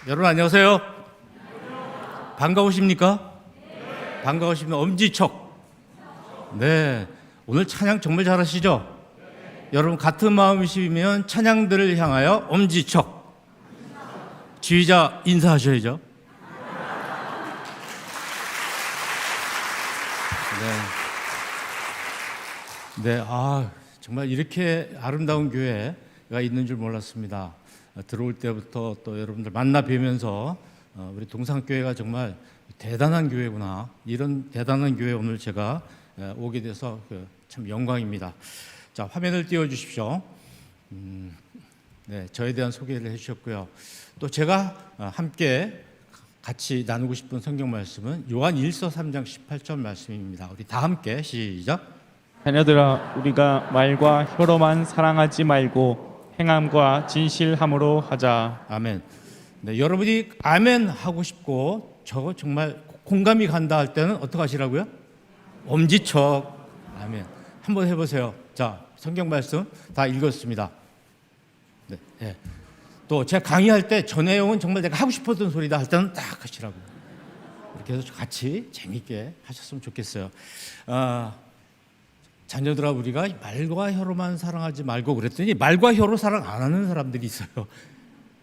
여러분 안녕하세요. 반가우십니까? 반가우십니까? 엄지척. 네, 오늘 찬양 정말 잘하시죠? 여러분 같은 마음이시면 찬양들을 향하여 엄지척. 지휘자 인사하셔야죠. 네, 정말 이렇게 아름다운 교회가 있는 줄 몰랐습니다. 들어올 때부터 또 여러분들 만나 뵈면서 우리 동산교회가 정말 대단한 교회구나, 이런 대단한 교회 오늘 제가 오게 돼서 참 영광입니다. 자, 화면을 띄워주십시오. 네, 저에 대한 소개를 해주셨고요. 또 제가 함께 같이 나누고 싶은 성경 말씀은 요한 1서 3장 18절 말씀입니다. 우리 다 함께 시작. 자녀들아, 우리가 말과 혀로만 사랑하지 말고 행함과 진실함으로 하자. 아멘. 네, 여러분이 아멘 하고 싶고 저거 정말 공감이 간다 할 때는 어떻게 하시라고요? 엄지척. 아멘. 한번 해보세요. 자, 성경 말씀 다 읽었습니다. 네, 네. 또 제가 강의할 때 저 내용은 정말 내가 하고 싶었던 소리다 할 때는 딱 하시라고요. 이렇게 해서 같이 재밌게 하셨으면 좋겠어요. 자녀들아, 우리가 말과 혀로만 사랑하지 말고 그랬더니 말과 혀로 사랑 안 하는 사람들이 있어요.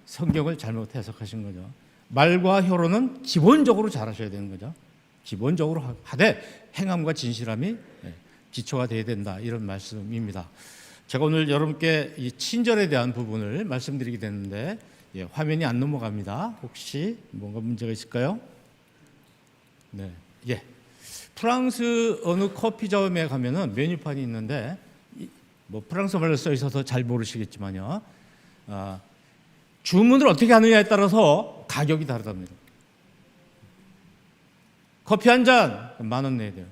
성경을 잘못 해석하신 거죠. 말과 혀로는 기본적으로 잘하셔야 되는 거죠. 기본적으로 하되 행함과 진실함이 기초가 돼야 된다, 이런 말씀입니다. 제가 오늘 여러분께 이 친절에 대한 부분을 말씀드리게 됐는데 화면이 안 넘어갑니다. 혹시 뭔가 문제가 있을까요? 네, 프랑스 어느 커피점에 가면은 메뉴판이 있는데 뭐 프랑스 말로 써 있어서 잘 모르시겠지만요, 주문을 어떻게 하느냐에 따라서 가격이 다르답니다. 커피 한 잔 10,000원 내야 돼요.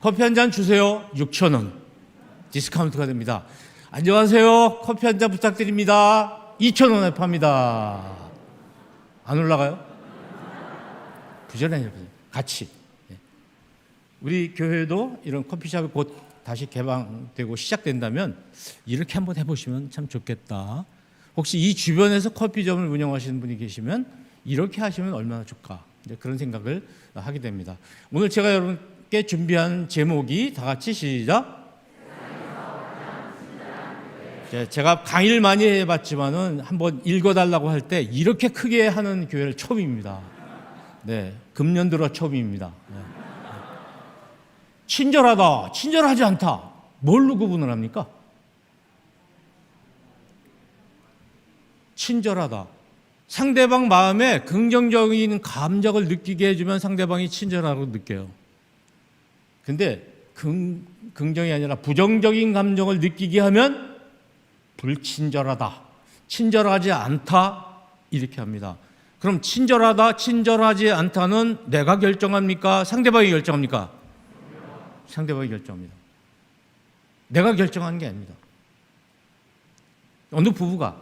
커피 한 잔 주세요. 6,000원 디스카운트가 됩니다. 안녕하세요, 커피 한 잔 부탁드립니다. 2,000원에 팝니다. 안 올라가요? 부자라니요, 같이. 우리 교회도 이런 커피숍이 곧 다시 개방되고 시작된다면 이렇게 한번 해보시면 참 좋겠다. 혹시 이 주변에서 커피점을 운영하시는 분이 계시면 이렇게 하시면 얼마나 좋을까, 그런 생각을 하게 됩니다. 오늘 제가 여러분께 준비한 제목이 다 같이 시작. 제가 강의를 많이 해봤지만은 한번 읽어달라고 할 때 이렇게 크게 하는 교회를 처음입니다. 네, 금년 들어 처음입니다. 네. 친절하다, 친절하지 않다, 뭘로 구분을 합니까? 친절하다, 상대방 마음에 긍정적인 감정을 느끼게 해주면 상대방이 친절하다고 느껴요. 근데 긍정이 아니라 부정적인 감정을 느끼게 하면 불친절하다, 친절하지 않다, 이렇게 합니다. 그럼 친절하다, 친절하지 않다는 내가 결정합니까? 상대방이 결정합니까? 상대방이 결정합니다. 내가 결정하는 게 아닙니다. 어느 부부가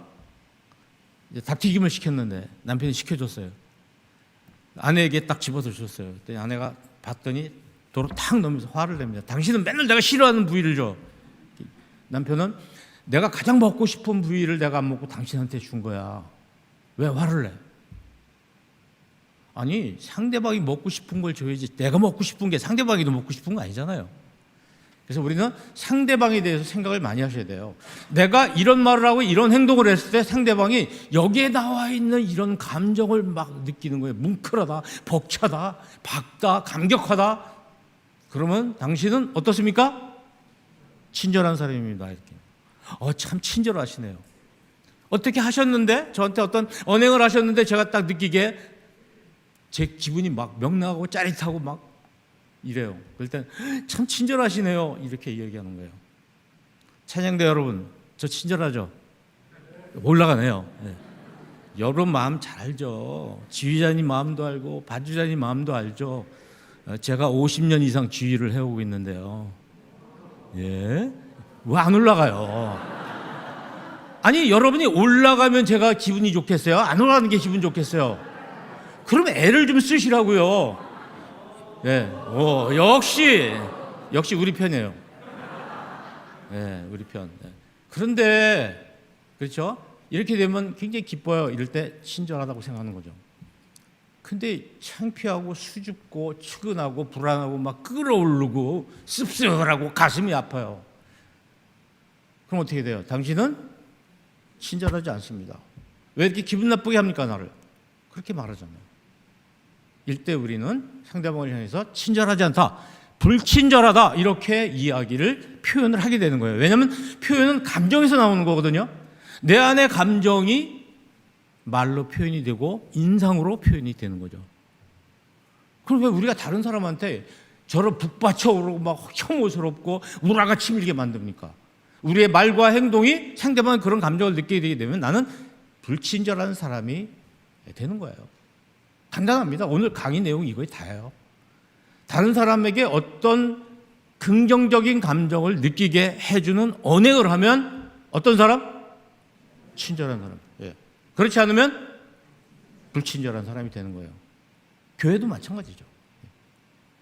닭튀김을 시켰는데 남편이 시켜줬어요. 아내에게 딱 집어서 줬어요. 그랬더니 아내가 봤더니 도로 탁 넣으면서 화를 냅니다. 당신은 맨날 내가 싫어하는 부위를 줘. 남편은 내가 가장 먹고 싶은 부위를 내가 안 먹고 당신한테 준 거야. 왜 화를 내? 아니, 상대방이 먹고 싶은 걸 줘야지, 내가 먹고 싶은 게 상대방이도 먹고 싶은 거 아니잖아요. 그래서 우리는 상대방에 대해서 생각을 많이 하셔야 돼요. 내가 이런 말을 하고 이런 행동을 했을 때 상대방이 여기에 나와 있는 이런 감정을 막 느끼는 거예요. 뭉클하다, 벅차다, 박다, 감격하다. 그러면 당신은 어떻습니까? 친절한 사람입니다. 이렇게. 참 친절하시네요. 어떻게 하셨는데, 저한테 어떤 언행을 하셨는데 제가 딱 느끼기에 제 기분이 막 명랑하고 짜릿하고 막 이래요. 그럴 땐 참 친절하시네요, 이렇게 얘기하는 거예요. 찬양대 여러분, 저 친절하죠? 올라가네요. 네. 여러분 마음 잘 알죠. 지휘자님 마음도 알고 반주자님 마음도 알죠. 제가 50년 이상 지휘를 해오고 있는데요. 왜 안 올라가요? 아니, 여러분이 올라가면 제가 기분이 좋겠어요? 안 올라가는 게 기분 좋겠어요? 그럼 애를 좀 쓰시라고요. 네, 역시 우리 편이에요. 네, 우리 편. 네. 그런데 그렇죠? 이렇게 되면 굉장히 기뻐요. 이럴 때 친절하다고 생각하는 거죠. 근데 창피하고 수줍고 측은하고 불안하고 막 끓어오르고 씁쓸하고 가슴이 아파요. 그럼 어떻게 돼요? 당신은 친절하지 않습니다. 왜 이렇게 기분 나쁘게 합니까, 나를? 그렇게 말하잖아요. 이때 우리는 상대방을 향해서 친절하지 않다, 불친절하다, 이렇게 이야기를 표현을 하게 되는 거예요. 왜냐하면 표현은 감정에서 나오는 거거든요. 내 안의 감정이 말로 표현이 되고 인상으로 표현이 되는 거죠. 그럼 왜 우리가 다른 사람한테 저를 북받쳐 오르고 막 혐오스럽고 우라가 치밀게 만듭니까? 우리의 말과 행동이 상대방의 그런 감정을 느끼게 되게 되면 나는 불친절한 사람이 되는 거예요. 간단합니다. 오늘 강의 내용이 이거에 다예요. 다른 사람에게 어떤 긍정적인 감정을 느끼게 해주는 언행을 하면 어떤 사람? 친절한 사람. 예. 그렇지 않으면 불친절한 사람이 되는 거예요. 교회도 마찬가지죠.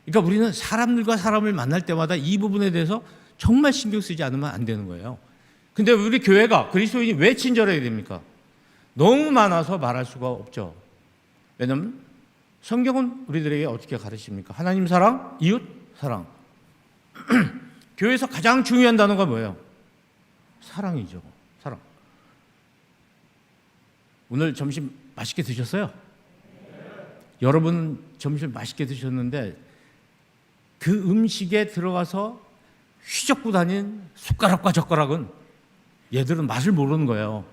그러니까 우리는 사람들과 사람을 만날 때마다 이 부분에 대해서 정말 신경 쓰지 않으면 안 되는 거예요. 근데 우리 교회가, 그리스도인이 왜 친절해야 됩니까? 너무 많아서 말할 수가 없죠. 왜냐하면 성경은 우리들에게 어떻게 가르칩니까? 하나님 사랑, 이웃 사랑. 교회에서 가장 중요한 단어가 뭐예요? 사랑이죠. 사랑. 오늘 점심 맛있게 드셨어요? 여러분 점심 맛있게 드셨는데 그 음식에 들어가서 휘젓고 다닌 숟가락과 젓가락은 얘들은 맛을 모르는 거예요.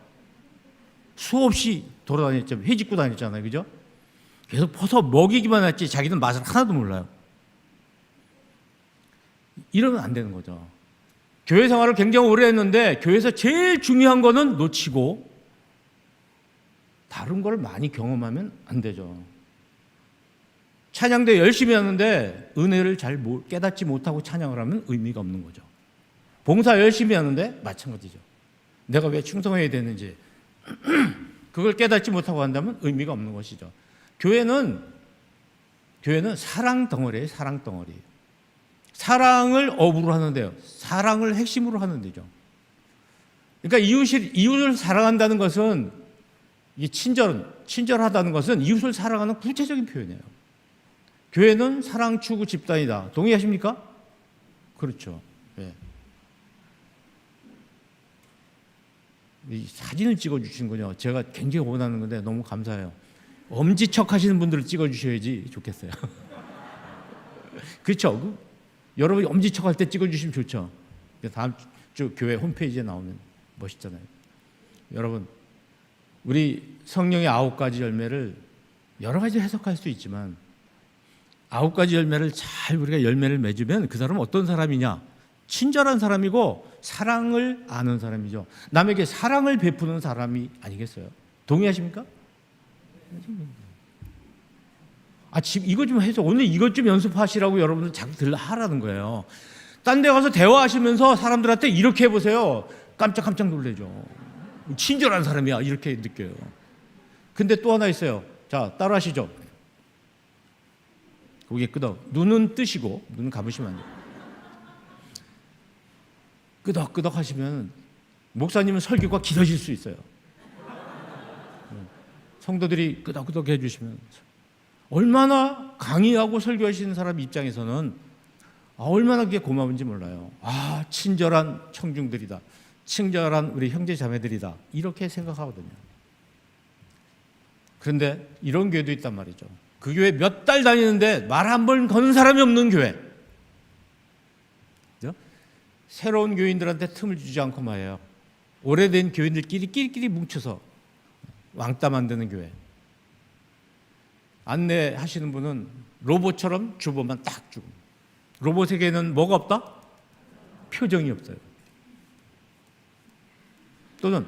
수없이 돌아다녔죠. 회짓고 다녔잖아요. 그죠? 계속 퍼서 먹이기만 했지 자기는 맛을 하나도 몰라요. 이러면 안 되는 거죠. 교회 생활을 굉장히 오래 했는데 교회에서 제일 중요한 거는 놓치고 다른 걸 많이 경험하면 안 되죠. 찬양대 열심히 하는데 은혜를 잘 깨닫지 못하고 찬양을 하면 의미가 없는 거죠. 봉사 열심히 하는데 마찬가지죠. 내가 왜 충성해야 되는지 그걸 깨닫지 못하고 한다면 의미가 없는 것이죠. 교회는 사랑 덩어리예요. 사랑 덩어리. 사랑을 업으로 하는데요. 사랑을 핵심으로 하는 데죠. 그러니까 이웃을 사랑한다는 것은, 이 친절하다는 것은 이웃을 사랑하는 구체적인 표현이에요. 교회는 사랑 추구 집단이다. 동의하십니까? 그렇죠. 네. 이 사진을 찍어주시는군요. 제가 굉장히 원하는 건데 너무 감사해요. 엄지척 하시는 분들을 찍어주셔야지 좋겠어요. 그렇죠? 여러분이 엄지척 할 때 찍어주시면 좋죠. 다음 주 교회 홈페이지에 나오면 멋있잖아요. 여러분, 우리 성령의 9가지 열매를 여러 가지 해석할 수 있지만 9가지 열매를 잘 우리가 열매를 맺으면 그 사람은 어떤 사람이냐? 친절한 사람이고 사랑을 아는 사람이죠. 남에게 사랑을 베푸는 사람이 아니겠어요? 동의하십니까? 지금 이거 좀 해서 오늘 이것 좀 연습하시라고 여러분들 자꾸 하라는 거예요. 딴 데 가서 대화하시면서 사람들한테 이렇게 해보세요. 깜짝 놀래죠. 친절한 사람이야 이렇게 느껴요. 근데 또 하나 있어요. 자, 따라 하시죠. 고개 끄덕. 눈은 뜨시고, 눈은 감으시면 안 돼요. 끄덕끄덕 하시면 목사님은 설교가 길어질 수 있어요. 성도들이 끄덕끄덕 해주시면 얼마나 강의하고 설교하시는 사람 입장에서는 얼마나 그게 고마운지 몰라요. 친절한 청중들이다. 친절한 우리 형제 자매들이다. 이렇게 생각하거든요. 그런데 이런 교회도 있단 말이죠. 그 교회 몇 달 다니는데 말 한 번 거는 사람이 없는 교회. 그죠? 새로운 교인들한테 틈을 주지 않고 말이에요. 오래된 교인들끼리 끼리끼리 뭉쳐서 왕따 만드는 교회. 안내하시는 분은 로봇처럼 주보만 딱 주고, 로봇에게는 뭐가 없다? 표정이 없어요. 또는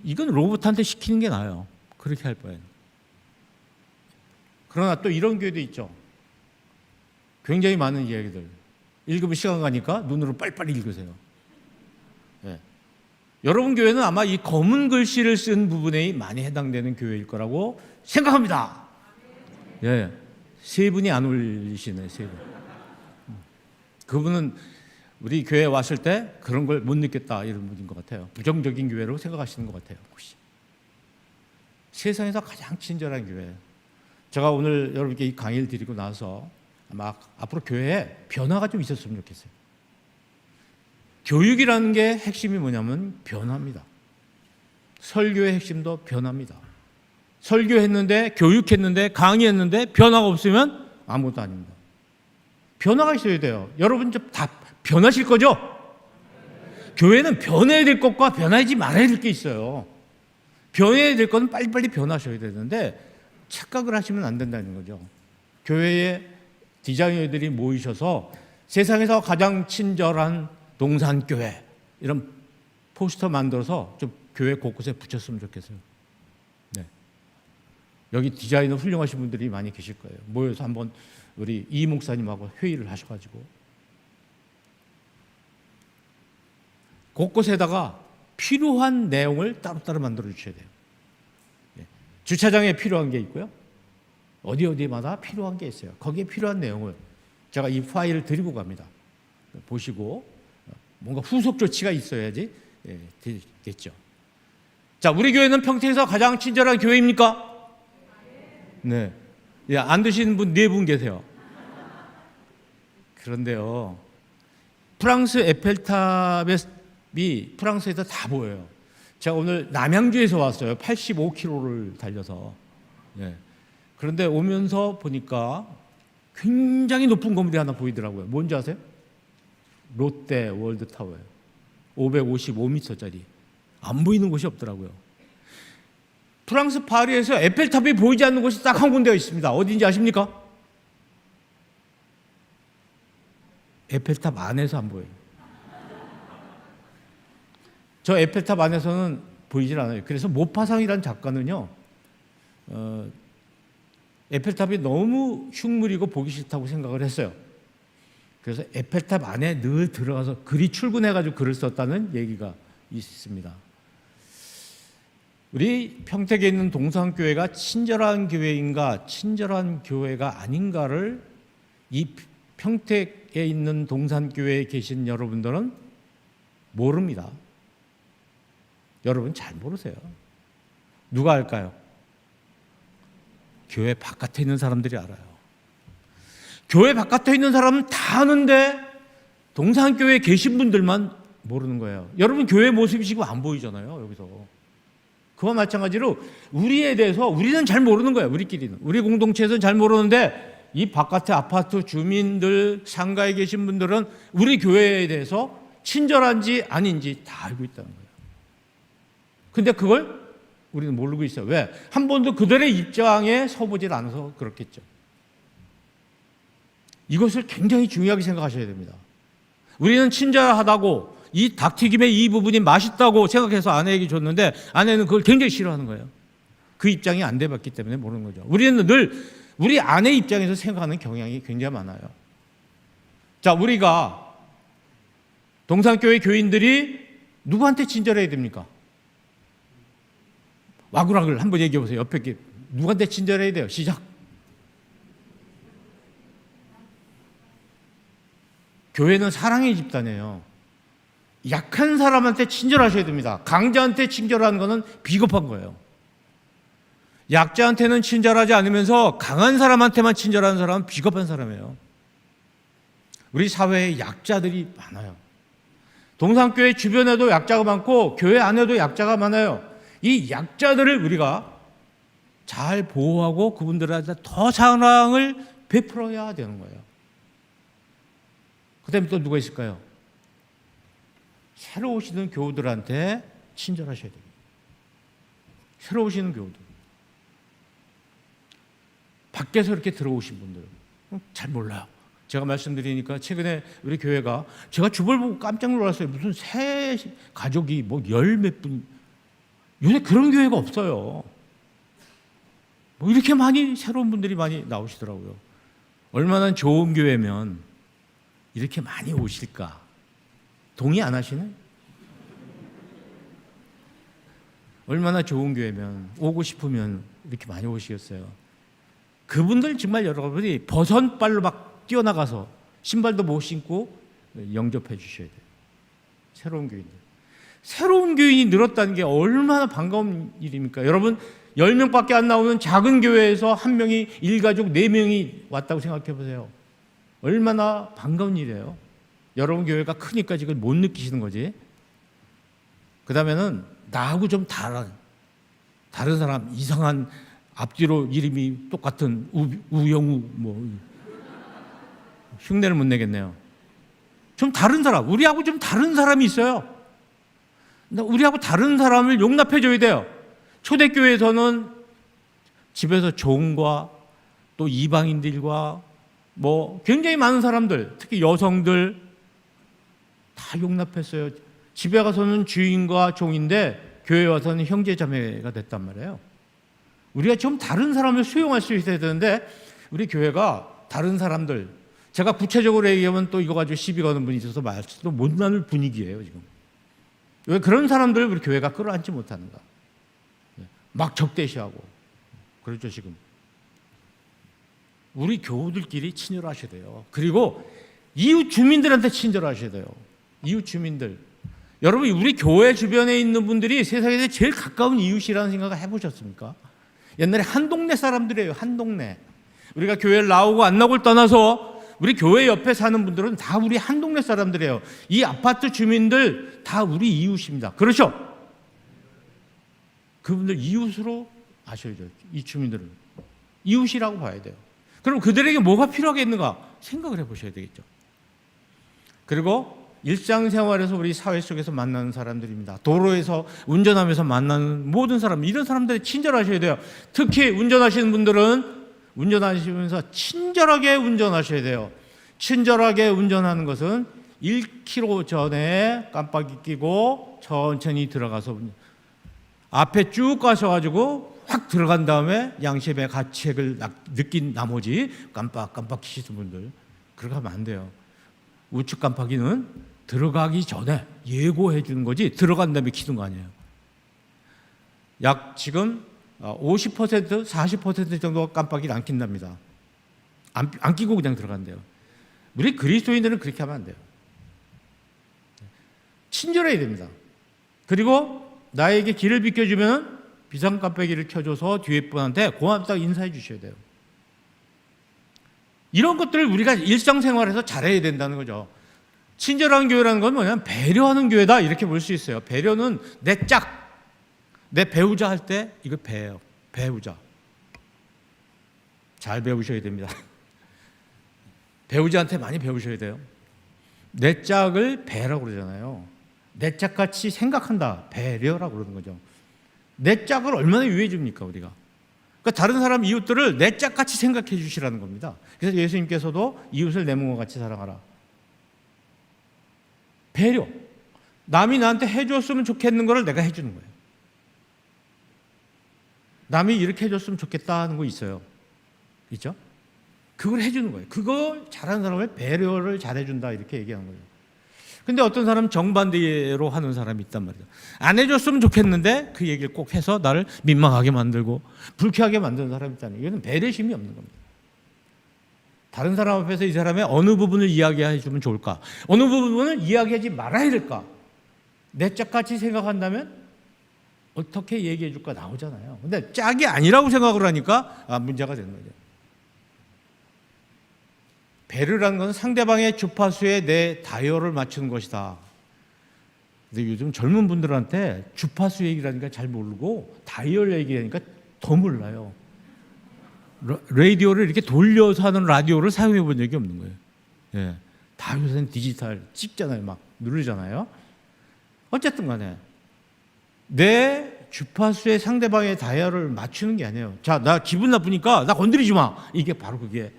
이건 로봇한테 시키는 게 나아요. 그렇게 할 바에는. 그러나 또 이런 교회도 있죠. 굉장히 많은 이야기들. 읽으면 시간 가니까 눈으로 빨리빨리 읽으세요. 네. 여러분 교회는 아마 이 검은 글씨를 쓴 부분에 많이 해당되는 교회일 거라고 생각합니다. 예. 세 분이 안 올리시네, 세 분. 그분은 우리 교회에 왔을 때 그런 걸 못 느꼈다 이런 분인 것 같아요. 부정적인 교회로 생각하시는 것 같아요. 혹시 세상에서 가장 친절한 교회. 제가 오늘 여러분께 이 강의를 드리고 나서 아마 앞으로 교회에 변화가 좀 있었으면 좋겠어요. 교육이라는 게 핵심이 뭐냐면 변화입니다. 설교의 핵심도 변화입니다. 설교했는데, 교육했는데, 강의했는데 변화가 없으면 아무것도 아닙니다. 변화가 있어야 돼요. 여러분 좀 다 변하실 거죠? 교회는 변해야 될 것과 변하지 말아야 될 게 있어요. 변해야 될 것은 빨리빨리 변하셔야 되는데 착각을 하시면 안 된다는 거죠. 교회에 디자이너들이 모이셔서 세상에서 가장 친절한 동산교회 이런 포스터 만들어서 좀 교회 곳곳에 붙였으면 좋겠어요. 네. 여기 디자이너 훌륭하신 분들이 많이 계실 거예요. 모여서 한번 우리 이 목사님하고 회의를 하셔가지고 곳곳에다가 필요한 내용을 따로따로 만들어 주셔야 돼요. 네. 주차장에 필요한 게 있고요. 어디마다 필요한 게 있어요. 거기에 필요한 내용을 제가 이 파일을 드리고 갑니다. 보시고 뭔가 후속 조치가 있어야지 되겠죠. 자, 우리 교회는 평택에서 가장 친절한 교회입니까? 네. 예, 안 드시는 분 4분 계세요. 그런데요, 프랑스 에펠탑이 프랑스에서 다 보여요. 제가 오늘 남양주에서 왔어요. 85km를 달려서. 예. 그런데 오면서 보니까 굉장히 높은 건물이 하나 보이더라고요. 뭔지 아세요? 롯데 월드타워예요. 555m짜리. 안 보이는 곳이 없더라고요. 프랑스 파리에서 에펠탑이 보이지 않는 곳이 딱 한 군데가 있습니다. 어딘지 아십니까? 에펠탑 안에서 안 보여요. 저 에펠탑 안에서는 보이질 않아요. 그래서 모파상이라는 작가는요, 에펠탑이 너무 흉물이고 보기 싫다고 생각을 했어요. 그래서 에펠탑 안에 늘 들어가서 글이 출근해가지고 글을 썼다는 얘기가 있습니다. 우리 평택에 있는 동산교회가 친절한 교회인가 친절한 교회가 아닌가를 이 평택에 있는 동산교회에 계신 여러분들은 모릅니다. 여러분 잘 모르세요. 누가 알까요? 교회 바깥에 있는 사람들이 알아요. 교회 바깥에 있는 사람은 다 아는데 동산교회에 계신 분들만 모르는 거예요. 여러분 교회 모습이 지금 안 보이잖아요. 여기서. 그와 마찬가지로 우리에 대해서 우리는 잘 모르는 거예요. 우리끼리는. 우리 공동체에서는 잘 모르는데 이 바깥에 아파트 주민들, 상가에 계신 분들은 우리 교회에 대해서 친절한지 아닌지 다 알고 있다는 거예요. 근데 그걸 우리는 모르고 있어요. 왜? 한 번도 그들의 입장에 서보질 않아서 그렇겠죠. 이것을 굉장히 중요하게 생각하셔야 됩니다. 우리는 친절하다고 이 닭튀김의 이 부분이 맛있다고 생각해서 아내에게 줬는데 아내는 그걸 굉장히 싫어하는 거예요. 그 입장이 안 돼봤기 때문에 모르는 거죠. 우리는 늘 우리 아내 입장에서 생각하는 경향이 굉장히 많아요. 자, 우리가 동산교회 교인들이 누구한테 친절해야 됩니까? 와글와글 한번 얘기해 보세요. 옆에 누구한테 친절해야 돼요? 시작. 교회는 사랑의 집단이에요. 약한 사람한테 친절하셔야 됩니다. 강자한테 친절하는 것은 비겁한 거예요. 약자한테는 친절하지 않으면서 강한 사람한테만 친절한 사람은 비겁한 사람이에요. 우리 사회에 약자들이 많아요. 동산교회 주변에도 약자가 많고 교회 안에도 약자가 많아요. 이 약자들을 우리가 잘 보호하고 그분들한테 더 사랑을 베풀어야 되는 거예요. 그 다음에 또 누가 있을까요? 새로 오시는 교우들한테 친절하셔야 됩니다. 새로 오시는 교우들. 밖에서 이렇게 들어오신 분들 잘 몰라요. 제가 말씀드리니까 최근에 우리 교회가 제가 주보를 보고 깜짝 놀랐어요. 무슨 새 가족이 뭐 열 몇 분, 요새 그런 교회가 없어요. 뭐 이렇게 많이 새로운 분들이 많이 나오시더라고요. 얼마나 좋은 교회면 이렇게 많이 오실까? 동의 안 하시네? 얼마나 좋은 교회면 오고 싶으면 이렇게 많이 오시겠어요. 그분들 정말 여러분이 버선발로 막 뛰어나가서 신발도 못 신고 영접해 주셔야 돼요. 새로운 교인들. 새로운 교인이 늘었다는 게 얼마나 반가운 일입니까? 여러분 10명밖에 안 나오는 작은 교회에서 한 명이 일가족 4명이 왔다고 생각해 보세요. 얼마나 반가운 일이에요. 여러분 교회가 크니까 지금 못 느끼시는 거지. 그 다음에는 나하고 좀 다른 사람, 이상한 앞뒤로 이름이 똑같은 우영우 뭐 흉내를 못 내겠네요. 좀 다른 사람, 우리하고 좀 다른 사람이 있어요. 우리하고 다른 사람을 용납해 줘야 돼요. 초대교회에서는 집에서 종과 또 이방인들과 뭐 굉장히 많은 사람들, 특히 여성들 다 용납했어요. 집에 가서는 주인과 종인데 교회 와서는 형제 자매가 됐단 말이에요. 우리가 좀 다른 사람을 수용할 수 있어야 되는데 우리 교회가 다른 사람들, 제가 구체적으로 얘기하면 또 이거 가지고 시비 거는 분이 있어서 말도 못 나눌 분위기예요 지금. 왜 그런 사람들을 우리 교회가 끌어안지 못하는가? 막 적대시하고 그렇죠 지금. 우리 교우들끼리 친절하셔야 돼요. 그리고 이웃 주민들한테 친절하셔야 돼요. 이웃 주민들. 여러분 우리 교회 주변에 있는 분들이 세상에서 제일 가까운 이웃이라는 생각을 해보셨습니까? 옛날에 한 동네 사람들이에요. 한 동네. 우리가 교회를 나오고 안 나오고를 떠나서 우리 교회 옆에 사는 분들은 다 우리 한 동네 사람들이에요. 이 아파트 주민들 다 우리 이웃입니다. 그렇죠? 그분들 이웃으로 아셔야죠. 이 주민들은 이웃이라고 봐야 돼요. 그럼 그들에게 뭐가 필요하겠는가 생각을 해보셔야 되겠죠. 그리고 일상생활에서 우리 사회 속에서 만나는 사람들입니다. 도로에서 운전하면서 만나는 모든 사람, 이런 사람들에 친절하셔야 돼요. 특히 운전하시는 분들은 운전하시면서 친절하게 운전하셔야 돼요. 친절하게 운전하는 것은 1km 전에 깜빡이 끼고 천천히 들어가서 앞에 쭉 가셔가지고 확 들어간 다음에 양심의 가책을 느낀 나머지 깜빡깜빡 키시는 분들 그렇게 하면 안 돼요. 우측 깜빡이는 들어가기 전에 예고해 주는 거지 들어간 다음에 키는 거 아니에요. 약 지금 50%, 40% 정도가 깜빡이를 안 낀답니다. 안 끼고 그냥 들어간대요. 우리 그리스도인들은 그렇게 하면 안 돼요. 친절해야 됩니다. 그리고 나에게 길을 비켜주면 비상깜빡이를 켜줘서 뒤에 분한테 고맙다고 인사해 주셔야 돼요. 이런 것들을 우리가 일상생활에서 잘해야 된다는 거죠. 친절한 교회라는 건 뭐냐면 배려하는 교회다 이렇게 볼 수 있어요. 배려는 내 배우자 할 때 이거 배예요. 배우자. 잘 배우셔야 됩니다. 배우자한테 많이 배우셔야 돼요. 내 짝을 배라고 그러잖아요. 내 짝같이 생각한다. 배려라고 그러는 거죠. 내 짝을 얼마나 유해해 줍니까 우리가. 그러니까 다른 사람 이웃들을 내 짝같이 생각해 주시라는 겁니다. 그래서 예수님께서도 이웃을 내 몸과 같이 사랑하라. 배려. 남이 나한테 해줬으면 좋겠는 거를 내가 해주는 거예요. 남이 이렇게 해줬으면 좋겠다는 거 있어요. 있죠? 그걸 해주는 거예요. 그거 잘하는 사람을 배려를 잘해준다 이렇게 얘기하는 거예요. 근데 어떤 사람은 정반대로 하는 사람이 있단 말이죠. 안 해줬으면 좋겠는데 그 얘기를 꼭 해서 나를 민망하게 만들고 불쾌하게 만드는 사람이 있다는 거예요. 이건 배려심이 없는 겁니다. 다른 사람 앞에서 이 사람의 어느 부분을 이야기해 주면 좋을까? 어느 부분을 이야기하지 말아야 될까? 내 짝같이 생각한다면 어떻게 얘기해 줄까 나오잖아요. 근데 짝이 아니라고 생각을 하니까 문제가 되는 거죠. 배려라는 건 상대방의 주파수에 내 다이얼을 맞추는 것이다. 근데 요즘 젊은 분들한테 주파수 얘기라니까 잘 모르고 다이얼 얘기하니까 더 몰라요. 라디오를 이렇게 돌려서 하는 라디오를 사용해 본 적이 없는 거예요. 예. 다 요새는 디지털 찍잖아요. 막 누르잖아요. 어쨌든 간에 내 주파수에 상대방의 다이얼을 맞추는 게 아니에요. 자, 나 기분 나쁘니까 나 건드리지 마. 이게 바로 그게.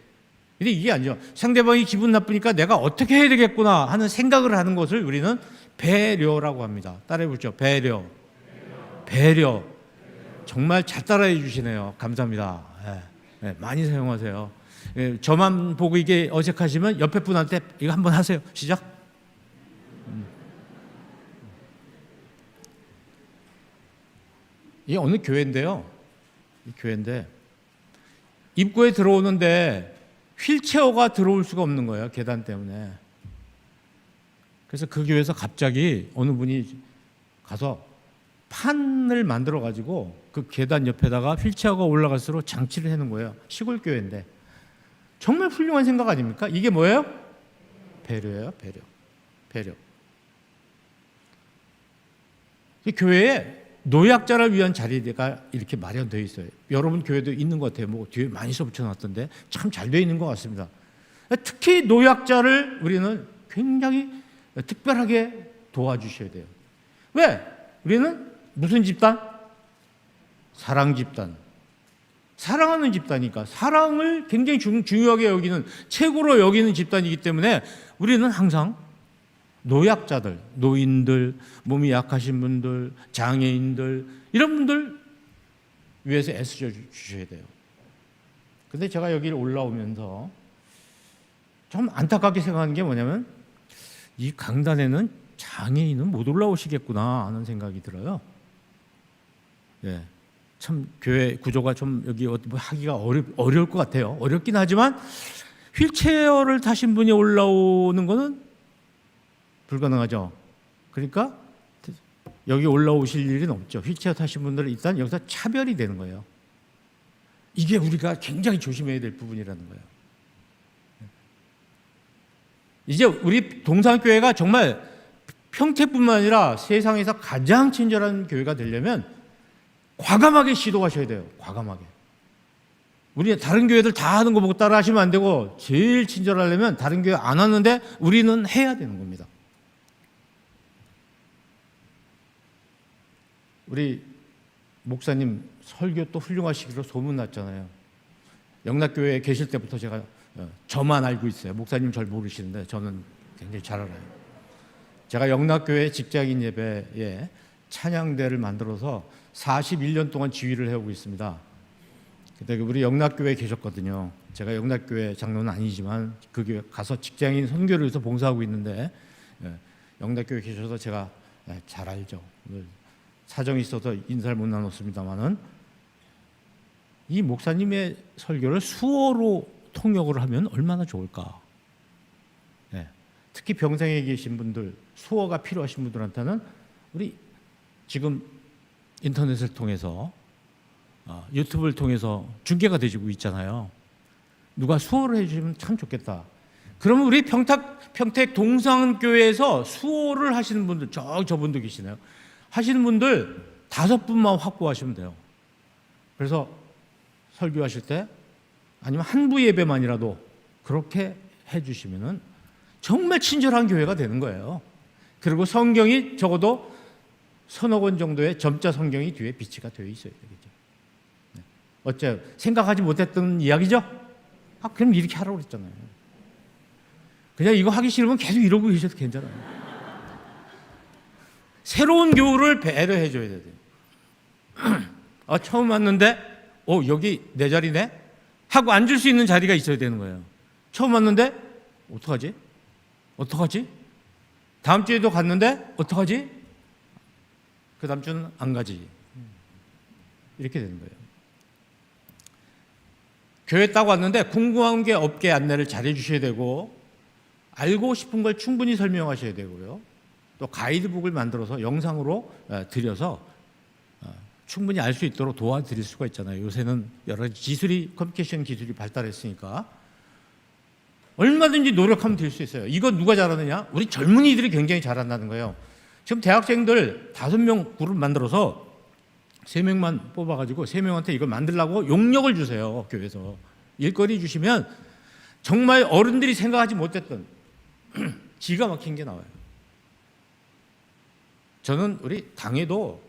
근데 이게 아니죠. 상대방이 기분 나쁘니까 내가 어떻게 해야 되겠구나 하는 생각을 하는 것을 우리는 배려라고 합니다. 따라해 보죠. 배려. 배려. 정말 잘 따라해 주시네요. 감사합니다. 예, 많이 사용하세요. 예, 저만 보고 이게 어색하시면 옆에 분한테 이거 한번 하세요. 시작. 이게 어느 교회인데요. 이 교회인데 입구에 들어오는데 휠체어가 들어올 수가 없는 거예요. 계단 때문에. 그래서 그 교회에서 갑자기 어느 분이 가서 판을 만들어 가지고 그 계단 옆에다가 휠체어가 올라갈수록 장치를 해놓은 거예요. 시골 교회인데 정말 훌륭한 생각 아닙니까? 이게 뭐예요? 배려예요, 배려. 배려. 이 교회에 노약자를 위한 자리가 이렇게 마련되어 있어요. 여러분 교회도 있는 것 같아요. 뭐 뒤에 많이 써붙여놨던데 참 잘 되어 있는 것 같습니다. 특히 노약자를 우리는 굉장히 특별하게 도와주셔야 돼요. 왜? 우리는 무슨 집단? 사랑 집단. 사랑하는 집단이니까 사랑을 굉장히 중요하게 여기는 최고로 여기는 집단이기 때문에 우리는 항상 노약자들, 노인들, 몸이 약하신 분들, 장애인들 이런 분들 위해서 애써 주셔야 돼요. 근데 제가 여기를 올라오면서 좀 안타깝게 생각하는 게 뭐냐면 이 강단에는 장애인은 못 올라오시겠구나 하는 생각이 들어요. 예, 참 교회 구조가 좀 여기 하기가 어려울 것 같아요. 어렵긴 하지만 휠체어를 타신 분이 올라오는 거는 불가능하죠. 그러니까 여기 올라오실 일은 없죠. 휠체어 타신 분들은 일단 여기서 차별이 되는 거예요. 이게 우리가 굉장히 조심해야 될 부분이라는 거예요. 이제 우리 동산교회가 정말 평택뿐만 아니라 세상에서 가장 친절한 교회가 되려면 과감하게 시도하셔야 돼요. 과감하게. 우리 다른 교회들 다 하는 거 보고 따라 하시면 안 되고 제일 친절하려면 다른 교회 안 하는데 우리는 해야 되는 겁니다. 우리 목사님 설교 또 훌륭하시기로 소문났잖아요. 영락교회에 계실 때부터 제가 저만 알고 있어요. 목사님 잘 모르시는데 저는 굉장히 잘 알아요. 제가 영락교회 직장인 예배에 찬양대를 만들어서 41년 동안 지휘를 해오고 있습니다. 그때 우리 영락교회에 계셨거든요. 제가 영락교회 장로는 아니지만 그 교회 가서 직장인 선교를 위해서 봉사하고 있는데 영락교회에 계셔서 제가 잘 알죠. 사정이 있어서 인사를 못 나눴습니다만은 이 목사님의 설교를 수어로 통역을 하면 얼마나 좋을까. 네. 특히 병상에 계신 분들, 수어가 필요하신 분들한테는 우리 지금 인터넷을 통해서 유튜브를 통해서 중계가 되고 있잖아요. 누가 수어를 해주시면 참 좋겠다. 그러면 우리 평택 동산교회에서 수어를 하시는 분들, 저분도 계시네요. 하시는 분들 5분만 확보하시면 돼요. 그래서 설교하실 때 아니면 한부 예배만이라도 그렇게 해주시면은 정말 친절한 교회가 되는 거예요. 그리고 성경이 적어도 서너 권 정도의 점자 성경이 뒤에 비치가 되어 있어야 되겠죠. 네. 어째 생각하지 못했던 이야기죠? 그럼 이렇게 하라고 그랬잖아요. 그냥 이거 하기 싫으면 계속 이러고 계셔도 괜찮아요. 새로운 교우를 배려해 줘야 돼요. 처음 왔는데 여기 내 자리네? 하고 앉을 수 있는 자리가 있어야 되는 거예요. 처음 왔는데 어떡하지? 다음 주에도 갔는데 어떡하지? 그 다음 주는 안 가지. 이렇게 되는 거예요. 교회 딱 왔는데 궁금한 게 없게 안내를 잘해 주셔야 되고 알고 싶은 걸 충분히 설명하셔야 되고요. 또 가이드북을 만들어서 영상으로 드려서 충분히 알 수 있도록 도와드릴 수가 있잖아요. 요새는 여러 가지 커뮤니케이션 기술이 발달했으니까 얼마든지 노력하면 될 수 있어요. 이거 누가 잘하느냐? 우리 젊은이들이 굉장히 잘한다는 거예요. 지금 대학생들 5명 그룹 만들어서 3명만 뽑아가지고 3명한테 이걸 만들라고 용역을 주세요. 교회에서 일거리 주시면 정말 어른들이 생각하지 못했던 기가 막힌 게 나와요. 저는 우리 당에도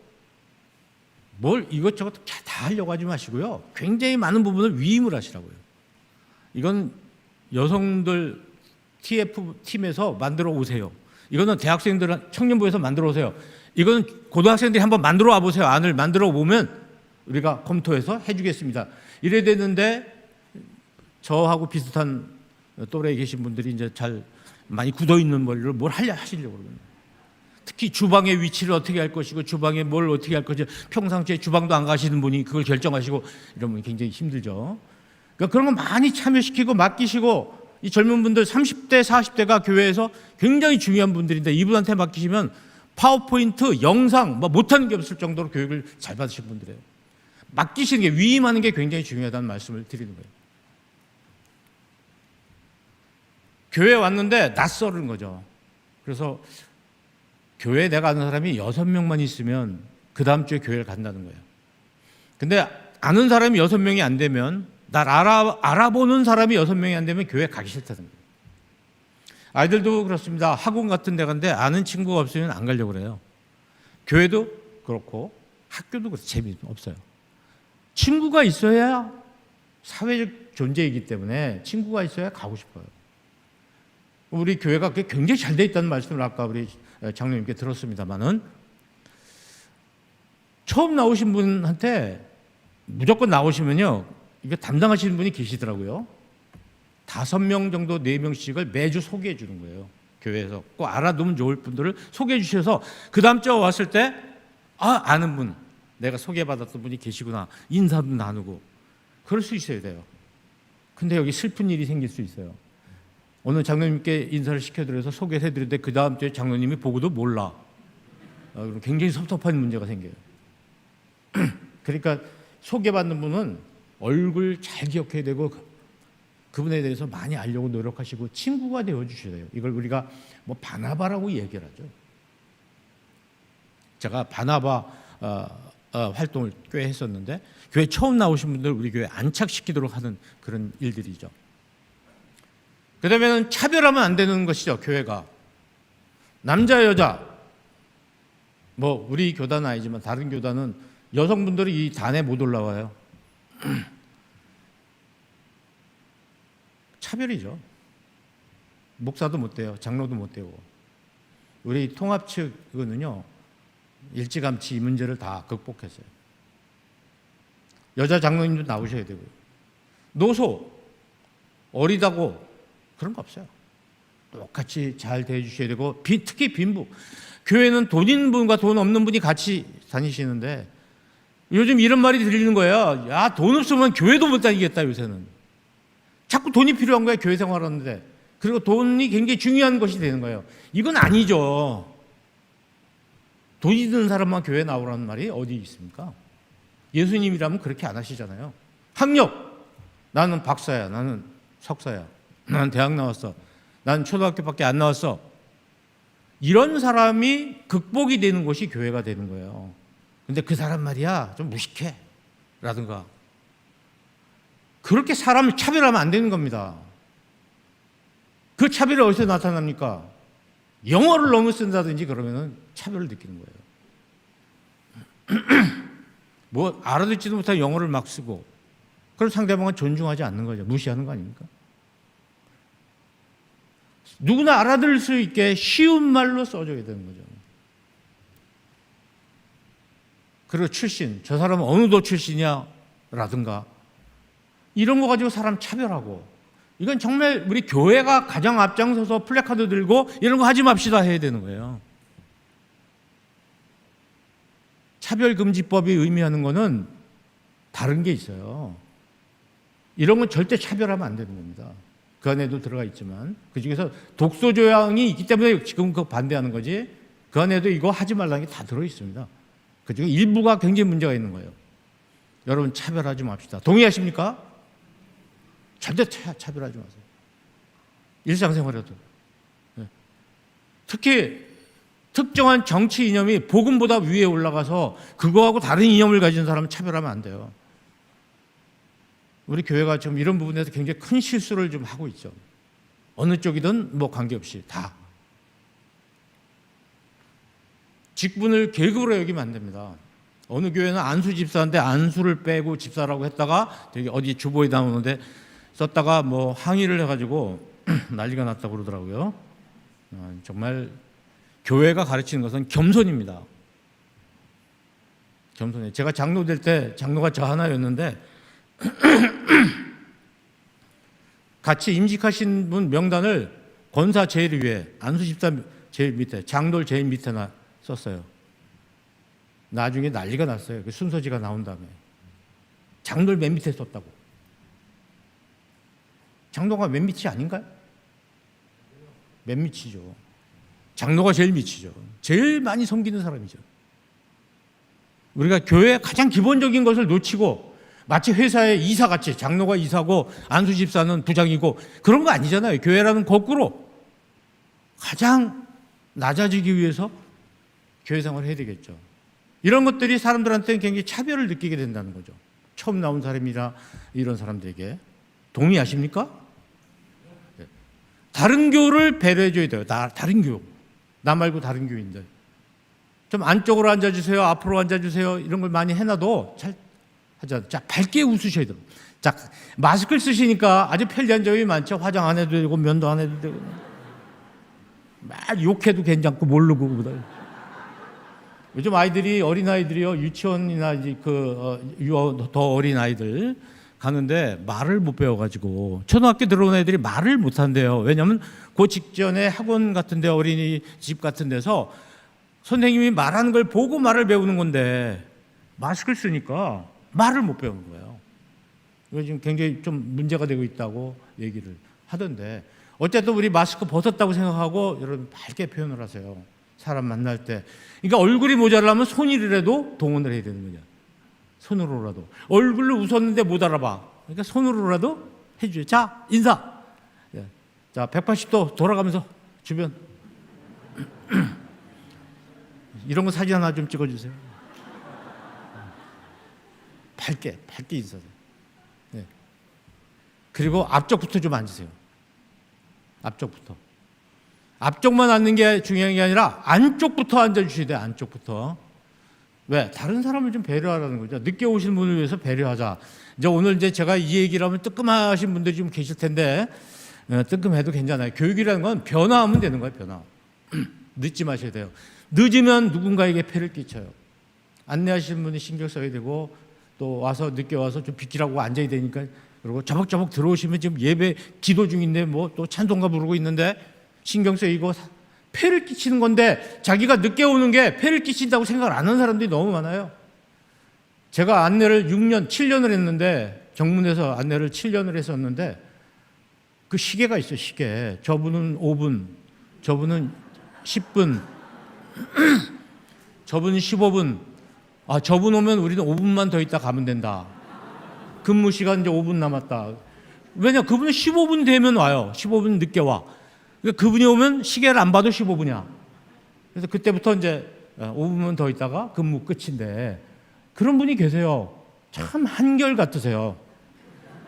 뭘 이것저것 다 하려고 하지 마시고요. 굉장히 많은 부분을 위임을 하시라고요. 이건 여성들 TF팀에서 만들어 오세요. 이거는 대학생들 청년부에서 만들어 오세요. 이거는 고등학생들이 한번 만들어 와 보세요. 안을 만들어 보면 우리가 검토해서 해주겠습니다. 이래야 되는데 저하고 비슷한 또래에 계신 분들이 이제 잘 많이 굳어 있는 머리를 뭘 하시려고 그러거든요. 특히 주방의 위치를 어떻게 할 것이고 주방에 뭘 어떻게 할 것이고 평상시에 주방도 안 가시는 분이 그걸 결정하시고 이러면 굉장히 힘들죠. 그러니까 그런 거 많이 참여시키고 맡기시고 이 젊은 분들 30대, 40대가 교회에서 굉장히 중요한 분들인데 이분한테 맡기시면 파워포인트, 영상 뭐 못하는 게 없을 정도로 교육을 잘 받으신 분들이에요. 맡기시는 게, 위임하는 게 굉장히 중요하다는 말씀을 드리는 거예요. 교회에 왔는데 낯설은 거죠. 그래서 교회에 내가 아는 사람이 6명만 있으면 그 다음 주에 교회를 간다는 거예요. 근데 아는 사람이 6명이 안 되면, 날 알아보는 사람이 6명이 안 되면 교회 가기 싫다는 거예요. 아이들도 그렇습니다. 학원 같은 데 간데 아는 친구가 없으면 안 가려고 그래요. 교회도 그렇고 학교도 그렇고 재미없어요. 친구가 있어야 사회적 존재이기 때문에 친구가 있어야 가고 싶어요. 우리 교회가 굉장히 잘 돼 있다는 말씀을 아까 우리 장로님께 들었습니다만은, 처음 나오신 분한테 무조건 나오시면요, 이게 담당하시는 분이 계시더라고요. 5명 정도, 4명씩을 매주 소개해 주는 거예요. 교회에서 꼭 알아두면 좋을 분들을 소개해 주셔서 그 다음 주에 왔을 때, 아는 분, 내가 소개받았던 분이 계시구나, 인사도 나누고. 그럴 수 있어야 돼요. 근데 여기 슬픈 일이 생길 수 있어요. 오늘 장로님께 인사를 시켜드려서 소개를 해드리는데 그 다음 주에 장로님이 보고도 몰라. 굉장히 섭섭한 문제가 생겨요. 그러니까 소개받는 분은 얼굴 잘 기억해야 되고 그분에 대해서 많이 알려고 노력하시고 친구가 되어주셔야 돼요. 이걸 우리가 뭐 바나바라고 얘기를 하죠. 제가 바나바 활동을 꽤 했었는데, 교회 처음 나오신 분들 우리 교회 안착시키도록 하는 그런 일들이죠. 그 다음에는 차별하면 안 되는 것이죠. 교회가 남자 여자, 뭐 우리 교단은 아니지만 다른 교단은 여성분들이 이 단에 못 올라와요. 차별이죠. 목사도 못 돼요. 장로도 못 되고. 우리 통합 측은요, 일찌감치 이 문제를 다 극복했어요. 여자 장로님도 나오셔야 되고요. 노소, 어리다고 그런 거 없어요. 똑같이 잘 대해주셔야 되고, 특히 빈부. 교회는 돈 있는 분과 돈 없는 분이 같이 다니시는데 요즘 이런 말이 들리는 거예요. 야, 돈 없으면 교회도 못 다니겠다 요새는. 자꾸 돈이 필요한 거예요, 교회 생활하는데. 그리고 돈이 굉장히 중요한 것이 되는 거예요. 이건 아니죠. 돈이 드는 사람만 교회 나오라는 말이 어디 있습니까? 예수님이라면 그렇게 안 하시잖아요. 학력, 나는 박사야, 나는 석사야, 나는 대학 나왔어, 나는 초등학교밖에 안 나왔어. 이런 사람이 극복이 되는 것이 교회가 되는 거예요. 근데 그 사람 말이야 좀 무식해 라든가, 그렇게 사람을 차별하면 안 되는 겁니다. 그 차별이 어디서 나타납니까? 영어를 너무 쓴다든지 그러면은 차별을 느끼는 거예요. 뭐 알아듣지도 못한 영어를 막 쓰고, 그럼 상대방은 존중하지 않는 거죠. 무시하는 거 아닙니까? 누구나 알아들을 수 있게 쉬운 말로 써줘야 되는 거죠. 그리고 출신, 저 사람은 어느 도 출신이야 라든가, 이런 거 가지고 사람 차별하고, 이건 정말 우리 교회가 가장 앞장서서 플래카드 들고 이런 거 하지 맙시다 해야 되는 거예요. 차별금지법이 의미하는 거는 다른 게 있어요. 이런 건 절대 차별하면 안 되는 겁니다. 그 안에도 들어가 있지만, 그 중에서 독소 조항이 있기 때문에 지금 그거 반대하는 거지, 그 안에도 이거 하지 말라는 게 다 들어 있습니다. 그 중에 일부가 굉장히 문제가 있는 거예요. 여러분, 차별하지 맙시다. 동의하십니까? 절대 차별하지 마세요. 일상생활에도. 특히 특정한 정치 이념이 복음보다 위에 올라가서 그거하고 다른 이념을 가진 사람은 차별하면 안 돼요. 우리 교회가 지금 이런 부분에서 굉장히 큰 실수를 좀 하고 있죠. 어느 쪽이든 뭐 관계없이 다. 직분을 계급으로 여기면 안 됩니다. 어느 교회는 안수 집사인데 안수를 빼고 집사라고 했다가 되게 어디 주보에 나오는데 썼다가 뭐 항의를 해가지고 난리가 났다고 그러더라고요. 정말 교회가 가르치는 것은 겸손입니다. 겸손해. 제가 장로 될 때 장로가 저 하나였는데 같이 임직하신 분 명단을 권사 제일 위에, 안수 집사 제일 밑에, 장돌 제일 밑에 썼어요. 나중에 난리가 났어요. 그 순서지가 나온 다음에 장돌 맨 밑에 썼다고. 장로가 맨 밑이 아닌가요? 맨 밑이죠. 장로가 제일 밑이죠. 제일 많이 섬기는 사람이죠. 우리가 교회의 가장 기본적인 것을 놓치고 마치 회사의 이사같이 장로가 이사고 안수 집사는 부장이고 그런 거 아니잖아요. 교회라는 거꾸로 가장 낮아지기 위해서 교회 생활을 해야 되겠죠. 이런 것들이 사람들한테는 굉장히 차별을 느끼게 된다는 거죠. 처음 나온 사람이라 이런 사람들에게. 동의하십니까? 다른 교를 배려해 줘야 돼요. 다른 교. 나 말고 다른 교인들. 좀 안쪽으로 앉아주세요. 앞으로 앉아주세요. 이런 걸 많이 해놔도 잘 하자. 자, 밝게 웃으셔야 돼요. 자, 마스크를 쓰시니까 아주 편리한 점이 많죠. 화장 안 해도 되고 면도 안 해도 되고. 막 욕해도 괜찮고 모르고 그보다. 요즘 아이들이 어린아이들이요. 유치원이나 이제 더 어린 아이들 가는데 말을 못 배워가지고 초등학교 들어온 애들이 말을 못 한대요. 왜냐하면 그 직전에 학원 같은 데 어린이집 같은 데서 선생님이 말하는 걸 보고 말을 배우는 건데 마스크를 쓰니까 말을 못 배우는 거예요. 이거 지금 굉장히 좀 문제가 되고 있다고 얘기를 하던데 어쨌든 우리 마스크 벗었다고 생각하고 여러분 밝게 표현을 하세요. 사람 만날 때. 그러니까 얼굴이 모자라면 손이라도 동원을 해야 되는 거죠. 손으로라도. 얼굴로 웃었는데 못 알아봐. 그러니까 손으로라도 해줘요. 자, 인사. 자, 180도 돌아가면서 주변. 이런 거 사진 하나 좀 찍어주세요. 밝게 인사해요. 네. 그리고 앞쪽부터 좀 앉으세요. 앞쪽부터. 앞쪽만 앉는 게 중요한 게 아니라 안쪽부터 앉아주셔야 돼요. 안쪽부터. 왜? 다른 사람을 좀 배려하라는 거죠. 늦게 오신 분을 위해서 배려하자. 이제 오늘 이제 제가 이 얘기를 하면 뜨끔하신 분들이 좀 계실 텐데 뜨끔해도 괜찮아요. 교육이라는 건 변화하면 되는 거예요. 변화. 늦지 마셔야 돼요. 늦으면 누군가에게 폐를 끼쳐요. 안내하시는 분이 신경 써야 되고 또 와서 늦게 와서 좀 비키라고 앉아야 되니까 그리고 저벅저벅 들어오시면 지금 예배 기도 중인데 뭐 또 찬송가 부르고 있는데 신경 쓰이고 폐를 끼치는 건데 자기가 늦게 오는 게 폐를 끼친다고 생각을 안 하는 사람들이 너무 많아요. 제가 안내를 7년을 했는데 정문에서 안내를 7년을 했었는데 그 시계가 있어요. 시계. 저분은 5분, 저분은 10분, 저분은 15분. 아, 저분 오면 우리는 5분만 더 있다 가면 된다. 근무 시간 이제 5분 남았다. 왜냐? 그분은 15분 되면 와요. 15분 늦게 와. 그러니까 그분이 오면 시계를 안 봐도 15분이야. 그래서 그때부터 이제 5분만 더 있다가 근무 끝인데 그런 분이 계세요. 참 한결 같으세요.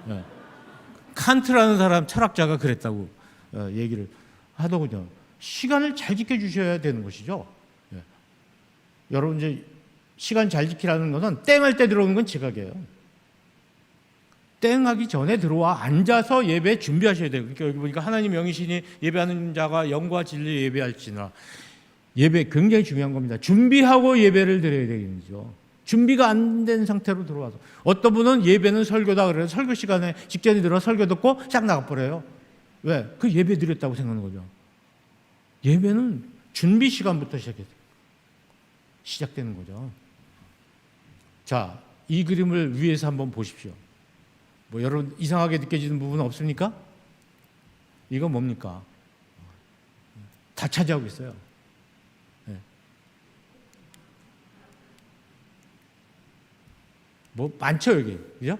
네. 칸트라는 사람 철학자가 그랬다고 얘기를 하더군요. 시간을 잘 지켜주셔야 되는 것이죠. 네. 여러분 이제 시간 잘 지키라는 것은 땡할 때 들어오는 건 지각이에요. 땡하기 전에 들어와 앉아서 예배 준비하셔야 돼요. 그러니까 여기 보니까 하나님 영이시니 예배하는 자가 영과 진리 예배할지나 예배 굉장히 중요한 겁니다. 준비하고 예배를 드려야 되는 거죠. 준비가 안 된 상태로 들어와서 어떤 분은 예배는 설교다 그래서 설교 시간에 직전에 들어 설교 듣고 쫙 나가버려요. 왜? 그 예배 드렸다고 생각하는 거죠. 예배는 준비 시간부터 시작되는 거죠. 자, 이 그림을 위에서 한번 보십시오. 뭐 여러분 이상하게 느껴지는 부분 없습니까? 이거 뭡니까? 다 차지하고 있어요. 네. 뭐 많죠 여기, 그죠?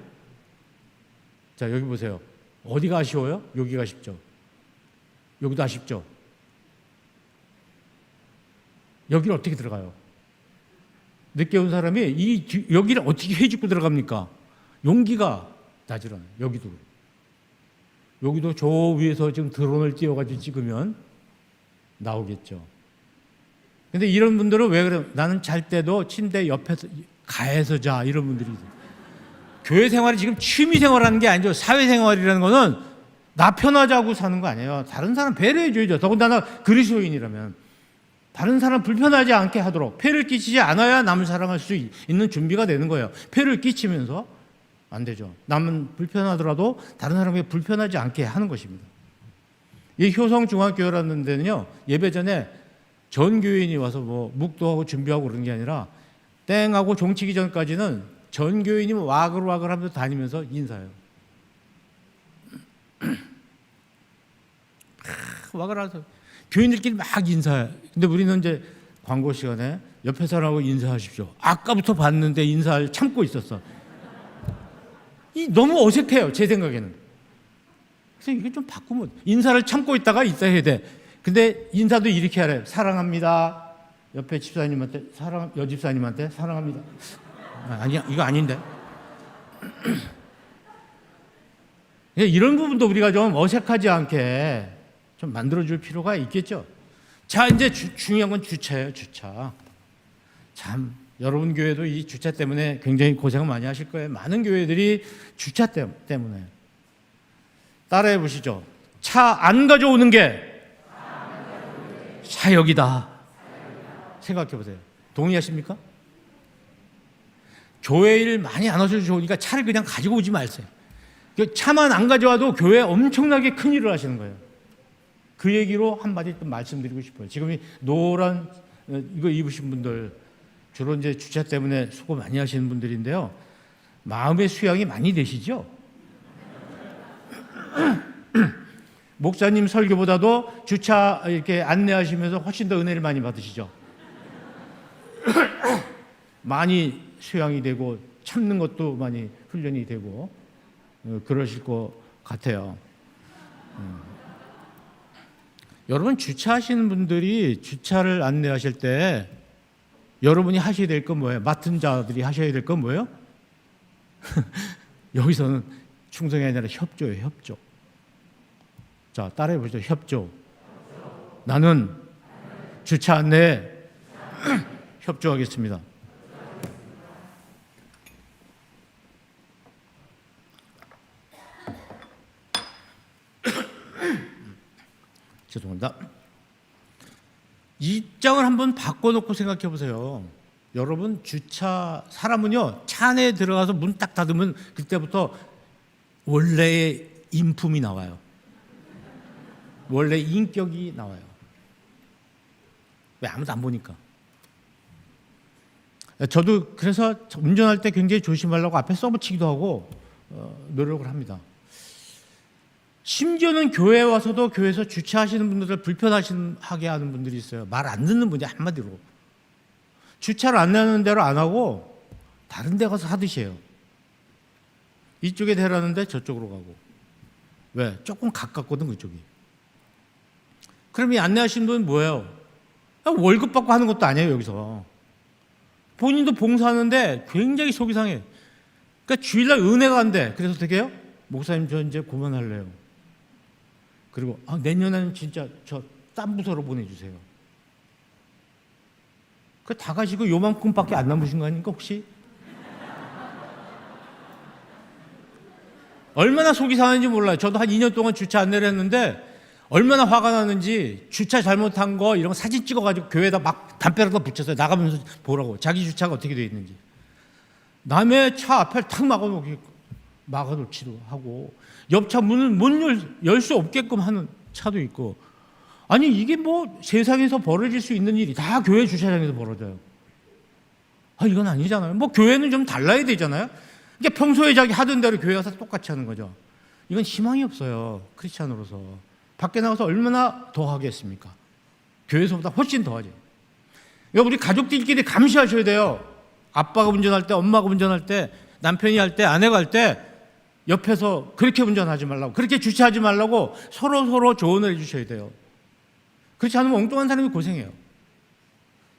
자 여기 보세요. 어디가 아쉬워요? 여기가 아쉽죠. 여기도 아쉽죠. 여기를 어떻게 들어가요? 늦게 온 사람이 여기를 어떻게 헤집고 들어갑니까? 용기가 나지런. 여기도 저 위에서 지금 드론을 띄워가지고 찍으면 나오겠죠. 근데 이런 분들은 왜 그래요? 나는 잘 때도 침대 옆에서 가에서 자 이런 분들이 있어요. 교회 생활이 지금 취미 생활하는 게 아니죠. 사회 생활이라는 거는 나 편하자고 사는 거 아니에요. 다른 사람 배려해 줘야죠. 더군다나 그리스도인이라면 다른 사람 불편하지 않게 하도록 폐를 끼치지 않아야 남을 사랑할 수 있는 준비가 되는 거예요. 폐를 끼치면서 안 되죠. 남은 불편하더라도 다른 사람에게 불편하지 않게 하는 것입니다. 이 효성중학교라는 데는요, 예배 전에 전 교인이 와서 뭐 묵도하고 준비하고 그런 게 아니라 땡하고 종치기 전까지는 전 교인이 와글와글 하면서 다니면서 인사해요. 와그라서 교인들끼리 막 인사해. 근데 우리는 이제 광고 시간에 옆에 사람하고 인사하십시오. 아까부터 봤는데 인사를 참고 있었어. 너무 어색해요, 제 생각에는. 그래서 이게 좀 바꾸면 인사를 참고 있다가 있어야 돼. 근데 인사도 이렇게 하래. 사랑합니다. 옆에 집사님한테 여집사님한테 사랑합니다. 아니야, 이거 아닌데. 이런 부분도 우리가 좀 어색하지 않게 좀 만들어줄 필요가 있겠죠. 자, 이제 중요한 건 주차예요, 주차. 참, 여러분 교회도 이 주차 때문에 굉장히 고생 많이 하실 거예요. 많은 교회들이 주차 때문에. 따라해 보시죠. 차 안 가져오는 게 사역이다. 생각해 보세요. 동의하십니까? 교회 일 많이 안 하셔도 좋으니까 차를 그냥 가지고 오지 마세요. 차만 안 가져와도 교회에 엄청나게 큰 일을 하시는 거예요. 그 얘기로 한마디 또 말씀드리고 싶어요. 지금 이 노란 이거 입으신 분들 주로 이제 주차 때문에 수고 많이 하시는 분들인데요. 마음의 수양이 많이 되시죠? 목사님 설교보다도 주차 이렇게 안내하시면서 훨씬 더 은혜를 많이 받으시죠? 많이 수양이 되고 참는 것도 많이 훈련이 되고 그러실 것 같아요. 여러분 주차하시는 분들이 주차를 안내하실 때 여러분이 하셔야 될 건 뭐예요? 맡은 자들이 하셔야 될 건 뭐예요? 여기서는 충성이 아니라 협조예요, 협조. 자, 따라해 보시죠. 협조. 나는 주차 안내에 협조하겠습니다. 죄송합니다. 이 입장을 한번 바꿔놓고 생각해 보세요. 여러분 주차 사람은요 차 안에 들어가서 문 딱 닫으면 그때부터 원래의 인품이 나와요. 원래 인격이 나와요. 왜 아무도 안 보니까. 저도 그래서 운전할 때 굉장히 조심하려고 앞에 써붙이기도 하고 노력을 합니다. 심지어는 교회에 와서도 교회에서 주차하시는 분들을 불편하게 하는 분들이 있어요. 말 안 듣는 분이 한마디로. 주차를 안내하는 대로 안 하고 다른 데 가서 하듯이에요. 이쪽에 대라는데 저쪽으로 가고. 왜? 조금 가깝거든 그쪽이. 그럼 이 안내하시는 분은 뭐예요? 월급 받고 하는 것도 아니에요 여기서. 본인도 봉사하는데 굉장히 속이 상해. 그러니까 주일날 은혜가 안 돼. 그래서 어떻게 해요? 목사님 저 이제 그만할래요. 그리고 내년에는 진짜 저 딴 부서로 보내주세요. 그 다 가시고 요만큼밖에 안 남으신 거 아닙니까 혹시? 얼마나 속이 상하는지 몰라요. 저도 한 2년 동안 주차 안내를 했는데 얼마나 화가 나는지 주차 잘못한 거 이런 거 사진 찍어가지고 교회에다 막 담벼락에다 붙였어요. 나가면서 보라고. 자기 주차가 어떻게 되어 있는지. 남의 차 앞을 탁 막아놓기도 하고 옆차 문을 못 열 수 없게끔 하는 차도 있고. 아니 이게 뭐 세상에서 벌어질 수 있는 일이 다 교회 주차장에서 벌어져요. 이건 아니잖아요. 뭐 교회는 좀 달라야 되잖아요. 이게 평소에 자기 하던 대로 교회 가서 똑같이 하는 거죠. 이건 희망이 없어요. 크리스찬으로서. 밖에 나가서 얼마나 더 하겠습니까? 교회에서보다 훨씬 더 하죠. 우리 가족들끼리 감시하셔야 돼요. 아빠가 운전할 때, 엄마가 운전할 때, 남편이 할 때, 아내가 할 때 옆에서 그렇게 운전하지 말라고, 그렇게 주차하지 말라고 서로 조언을 해주셔야 돼요. 그렇지 않으면 엉뚱한 사람이 고생해요.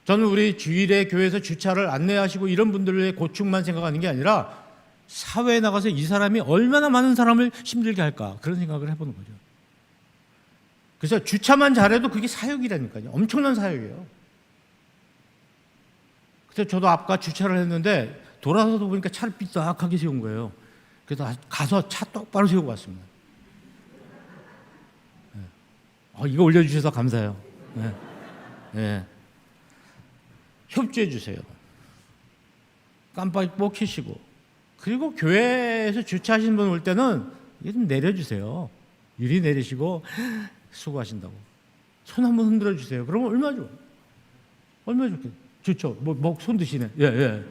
저는 우리 주일에 교회에서 주차를 안내하시고 이런 분들의 고충만 생각하는 게 아니라 사회에 나가서 이 사람이 얼마나 많은 사람을 힘들게 할까 그런 생각을 해보는 거죠. 그래서 주차만 잘해도 그게 사역이라니까요. 엄청난 사역이에요. 그래서 저도 아까 주차를 했는데 돌아서도 보니까 차를 삐딱하게 세운 거예요. 그래서 가서 차 똑바로 세우고 왔습니다. 이거 올려주셔서 감사해요. 네. 네. 협조해 주세요. 깜빡이 꼭 켜시고. 그리고 교회에서 주차하시는 분 올 때는 이게 좀 내려주세요. 유리 내리시고 수고하신다고. 손 한번 흔들어 주세요. 그러면 얼마나 좋아요. 얼마나 좋겠어요. 좋죠. 손 드시네. 예.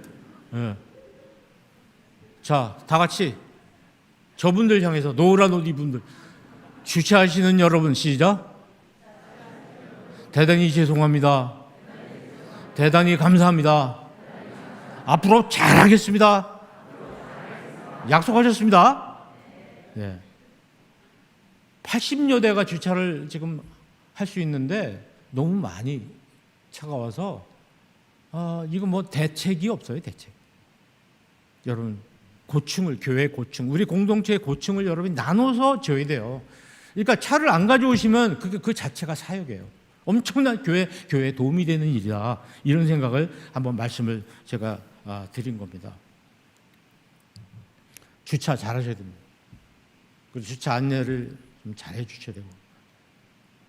자, 다 같이 저분들 향해서 노란 옷 입은 분들 주차하시는 여러분 시작. 대단히 죄송합니다. 대단히 감사합니다. 앞으로 잘하겠습니다. 약속하셨습니다. 네. 80여 대가 주차를 지금 할 수 있는데 너무 많이 차가 와서 이거 뭐 대책이 없어요. 대책. 여러분 고충을, 교회 고충, 우리 공동체의 고충을 여러분이 나눠서 져야 돼요. 그러니까 차를 안 가져오시면 그 자체가 사역이에요. 엄청난 교회에 도움이 되는 일이다. 이런 생각을 한번 말씀을 제가 드린 겁니다. 주차 잘하셔야 됩니다. 그리고 주차 안내를 좀 잘해 주셔야 되고.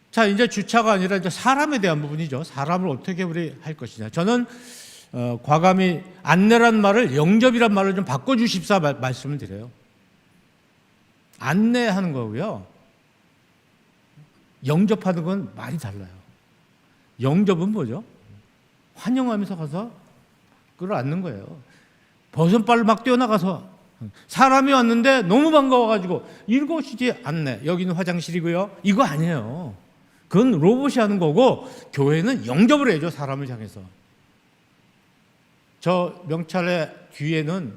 자, 이제 주차가 아니라 이제 사람에 대한 부분이죠. 사람을 어떻게 우리 할 것이냐. 저는 과감히 안내란 말을 영접이란 말을 좀 바꿔주십사 말씀을 드려요. 안내하는 거고요. 영접하는 건 말이 달라요. 영접은 뭐죠? 환영하면서 가서 끌어안는 거예요. 버선발로 막 뛰어나가서 사람이 왔는데 너무 반가워가지고 이것이지 안내. 여기는 화장실이고요. 이거 아니에요. 그건 로봇이 하는 거고 교회는 영접을 해야죠. 사람을 향해서. 저 명찰의 뒤에는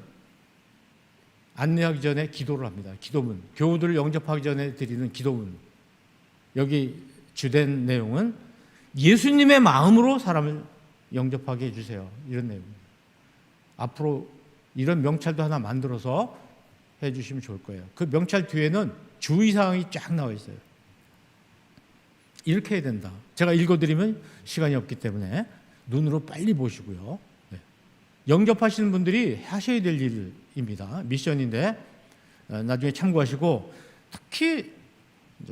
안내하기 전에 기도를 합니다. 기도문. 교우들을 영접하기 전에 드리는 기도문. 여기 주된 내용은 예수님의 마음으로 사람을 영접하게 해주세요. 이런 내용입니다. 앞으로 이런 명찰도 하나 만들어서 해주시면 좋을 거예요. 그 명찰 뒤에는 주의사항이 쫙 나와 있어요. 이렇게 해야 된다. 제가 읽어드리면 시간이 없기 때문에 눈으로 빨리 보시고요. 네. 영접하시는 분들이 하셔야 될 일입니다. 미션인데 나중에 참고하시고 특히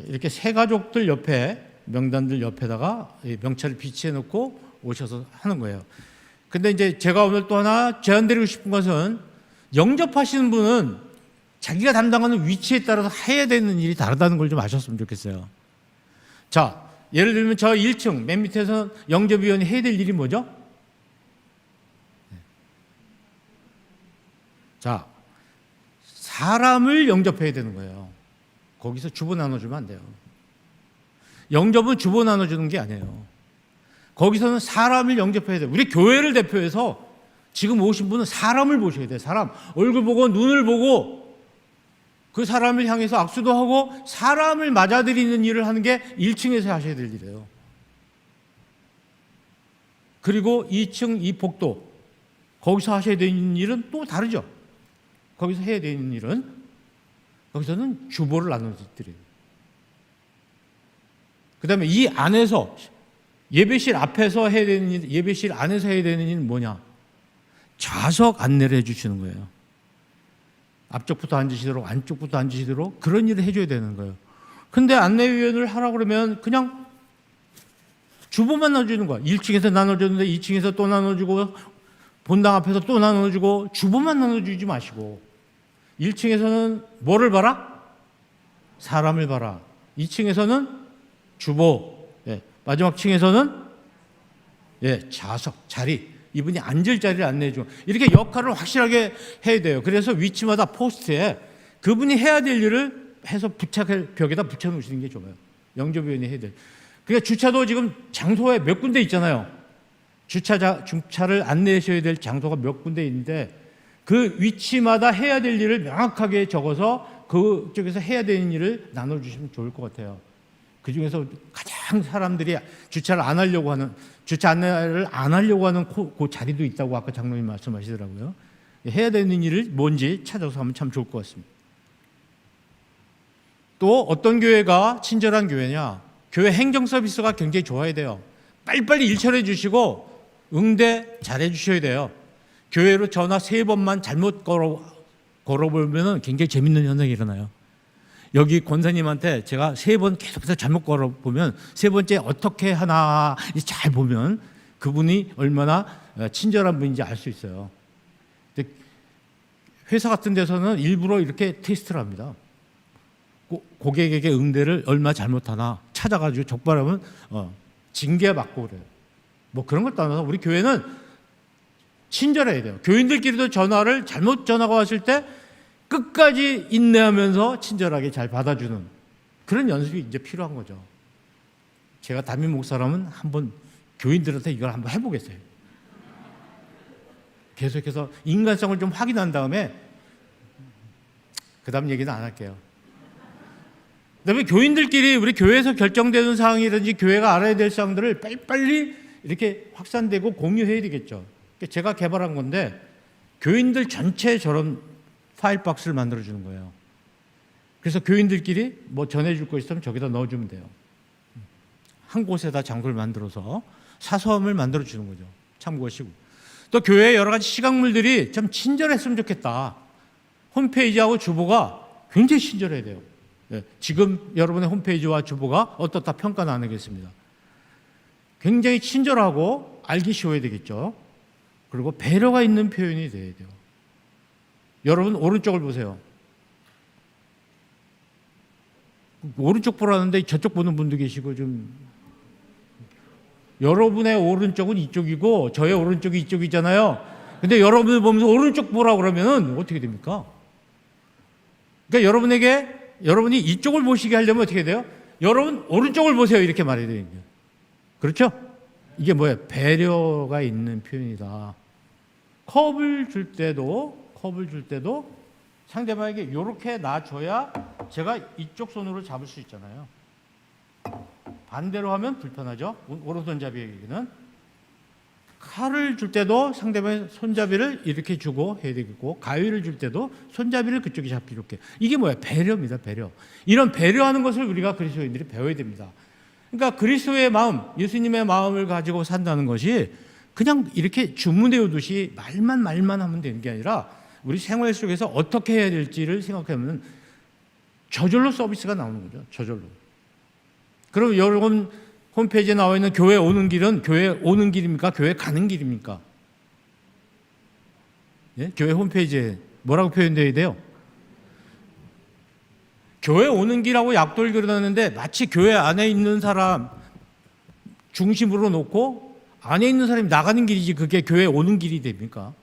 이렇게 새 가족들 옆에 명단들 옆에다가 명찰을 비치해 놓고 오셔서 하는 거예요. 근데 이제 제가 오늘 또 하나 제안드리고 싶은 것은 영접하시는 분은 자기가 담당하는 위치에 따라서 해야 되는 일이 다르다는 걸 좀 아셨으면 좋겠어요. 자, 예를 들면 저 1층 맨 밑에서 영접위원이 해야 될 일이 뭐죠? 자, 사람을 영접해야 되는 거예요. 거기서 주보 나눠주면 안 돼요. 영접은 주보 나눠주는 게 아니에요. 거기서는 사람을 영접해야 돼요. 우리 교회를 대표해서 지금 오신 분은 사람을 보셔야 돼요. 사람. 얼굴 보고 눈을 보고 그 사람을 향해서 악수도 하고 사람을 맞아들이는 일을 하는 게 1층에서 하셔야 될 일이에요. 그리고 2층 이 복도 거기서 하셔야 되는 일은 또 다르죠. 거기서 해야 되는 일은 거기서는 주보를 나눠드려요. 그 다음에 이 안에서 예배실 앞에서 해야 되는 일, 예배실 안에서 해야 되는 일은 뭐냐? 좌석 안내를 해주시는 거예요. 앞쪽부터 앉으시도록 안쪽부터 앉으시도록 그런 일을 해줘야 되는 거예요. 근데 안내위원을 하라고 그러면 그냥 주보만 나눠주는 거야. 1층에서 나눠줬는데 2층에서 또 나눠주고 본당 앞에서 또 나눠주고 주보만 나눠주지 마시고 1층에서는 뭐를 봐라? 사람을 봐라. 2층에서는 주보, 마지막 층에서는 좌석, 자리. 이분이 앉을 자리를 안내해줘. 이렇게 역할을 확실하게 해야 돼요. 그래서 위치마다 포스트에 그분이 해야 될 일을 해서 벽에다 붙여놓으시는 게 좋아요. 영접위원이 해야 될. 그러니까 주차도 지금 장소에 몇 군데 있잖아요. 주차를 안내하셔야 될 장소가 몇 군데 있는데 그 위치마다 해야 될 일을 명확하게 적어서 그쪽에서 해야 되는 일을 나눠주시면 좋을 것 같아요. 그 중에서 가장 사람들이 주차 안내를 안 하려고 하는 그 자리도 있다고 아까 장로님 말씀하시더라고요. 해야 되는 일을 뭔지 찾아서 하면 참 좋을 것 같습니다. 또 어떤 교회가 친절한 교회냐? 교회 행정 서비스가 굉장히 좋아야 돼요. 빨리빨리 일 처리해 주시고 응대 잘해 주셔야 돼요. 교회로 전화 3번만 잘못 걸어보면 굉장히 재밌는 현상이 일어나요. 여기 권사님한테 제가 3번 계속해서 잘못 걸어보면 3번째 어떻게 하나 잘 보면 그분이 얼마나 친절한 분인지 알 수 있어요. 근데 회사 같은 데서는 일부러 이렇게 테스트를 합니다. 고객에게 응대를 얼마 잘못하나 찾아가지고 적발하면 징계받고 그래요. 뭐 그런 걸 떠나서 우리 교회는 친절해야 돼요. 교인들끼리도 전화를 잘못 전화가 왔을 때 끝까지 인내하면서 친절하게 잘 받아주는 그런 연습이 이제 필요한 거죠. 제가 담임 목사라면 한번 교인들한테 이걸 한번 해보겠어요. 계속해서 인간성을 좀 확인한 다음에 그 다음 얘기는 안 할게요. 그다음에 교인들끼리 우리 교회에서 결정되는 사항이든지 교회가 알아야 될 사항들을 빨리빨리 이렇게 확산되고 공유해야 되겠죠. 제가 개발한 건데 교인들 전체 저런 파일 박스를 만들어주는 거예요. 그래서 교인들끼리 뭐 전해줄 거 있으면 저기다 넣어주면 돼요. 한 곳에다 장소를 만들어서 사서함을 만들어주는 거죠. 참고하시고. 또 교회의 여러 가지 시각물들이 좀 친절했으면 좋겠다. 홈페이지하고 주보가 굉장히 친절해야 돼요. 네, 지금 여러분의 홈페이지와 주보가 어떻다 평가 나누겠습니다. 굉장히 친절하고 알기 쉬워야 되겠죠. 그리고 배려가 있는 표현이 돼야 돼요. 여러분 오른쪽을 보세요. 오른쪽 보라는데 저쪽 보는 분도 계시고 좀 여러분의 오른쪽은 이쪽이고 저의 오른쪽이 이쪽이잖아요. 근데 여러분을 보면서 오른쪽 보라고 그러면 어떻게 됩니까? 그러니까 여러분이 이쪽을 보시게 하려면 어떻게 돼요? 여러분 오른쪽을 보세요 이렇게 말해야 되는 거예요. 그렇죠? 이게 뭐예요? 배려가 있는 표현이다. 컵을 줄 때도 상대방에게 이렇게 놔줘야 제가 이쪽 손으로 잡을 수 있잖아요. 반대로 하면 불편하죠. 오른손잡이에게는. 칼을 줄 때도 상대방의 손잡이를 이렇게 주고 해야 되겠고, 가위를 줄 때도 손잡이를 그쪽에 잡기 이렇게. 이게 뭐야? 배려입니다. 배려. 이런 배려하는 것을 우리가 그리스도인들이 배워야 됩니다. 그러니까 그리스도의 마음, 예수님의 마음을 가지고 산다는 것이 그냥 이렇게 주문 외우듯이 말만 하면 되는 게 아니라 우리 생활 속에서 어떻게 해야 될지를 생각하면 저절로 서비스가 나오는 거죠. 저절로. 그럼 여러분 홈페이지에 나와 있는 교회 오는 길은 교회 오는 길입니까? 교회 가는 길입니까? 예? 교회 홈페이지에 뭐라고 표현되어야 돼요? 교회 오는 길하고 약도를 그려놨는데 마치 교회 안에 있는 사람 중심으로 놓고 안에 있는 사람이 나가는 길이지 그게 교회 오는 길이 됩니까?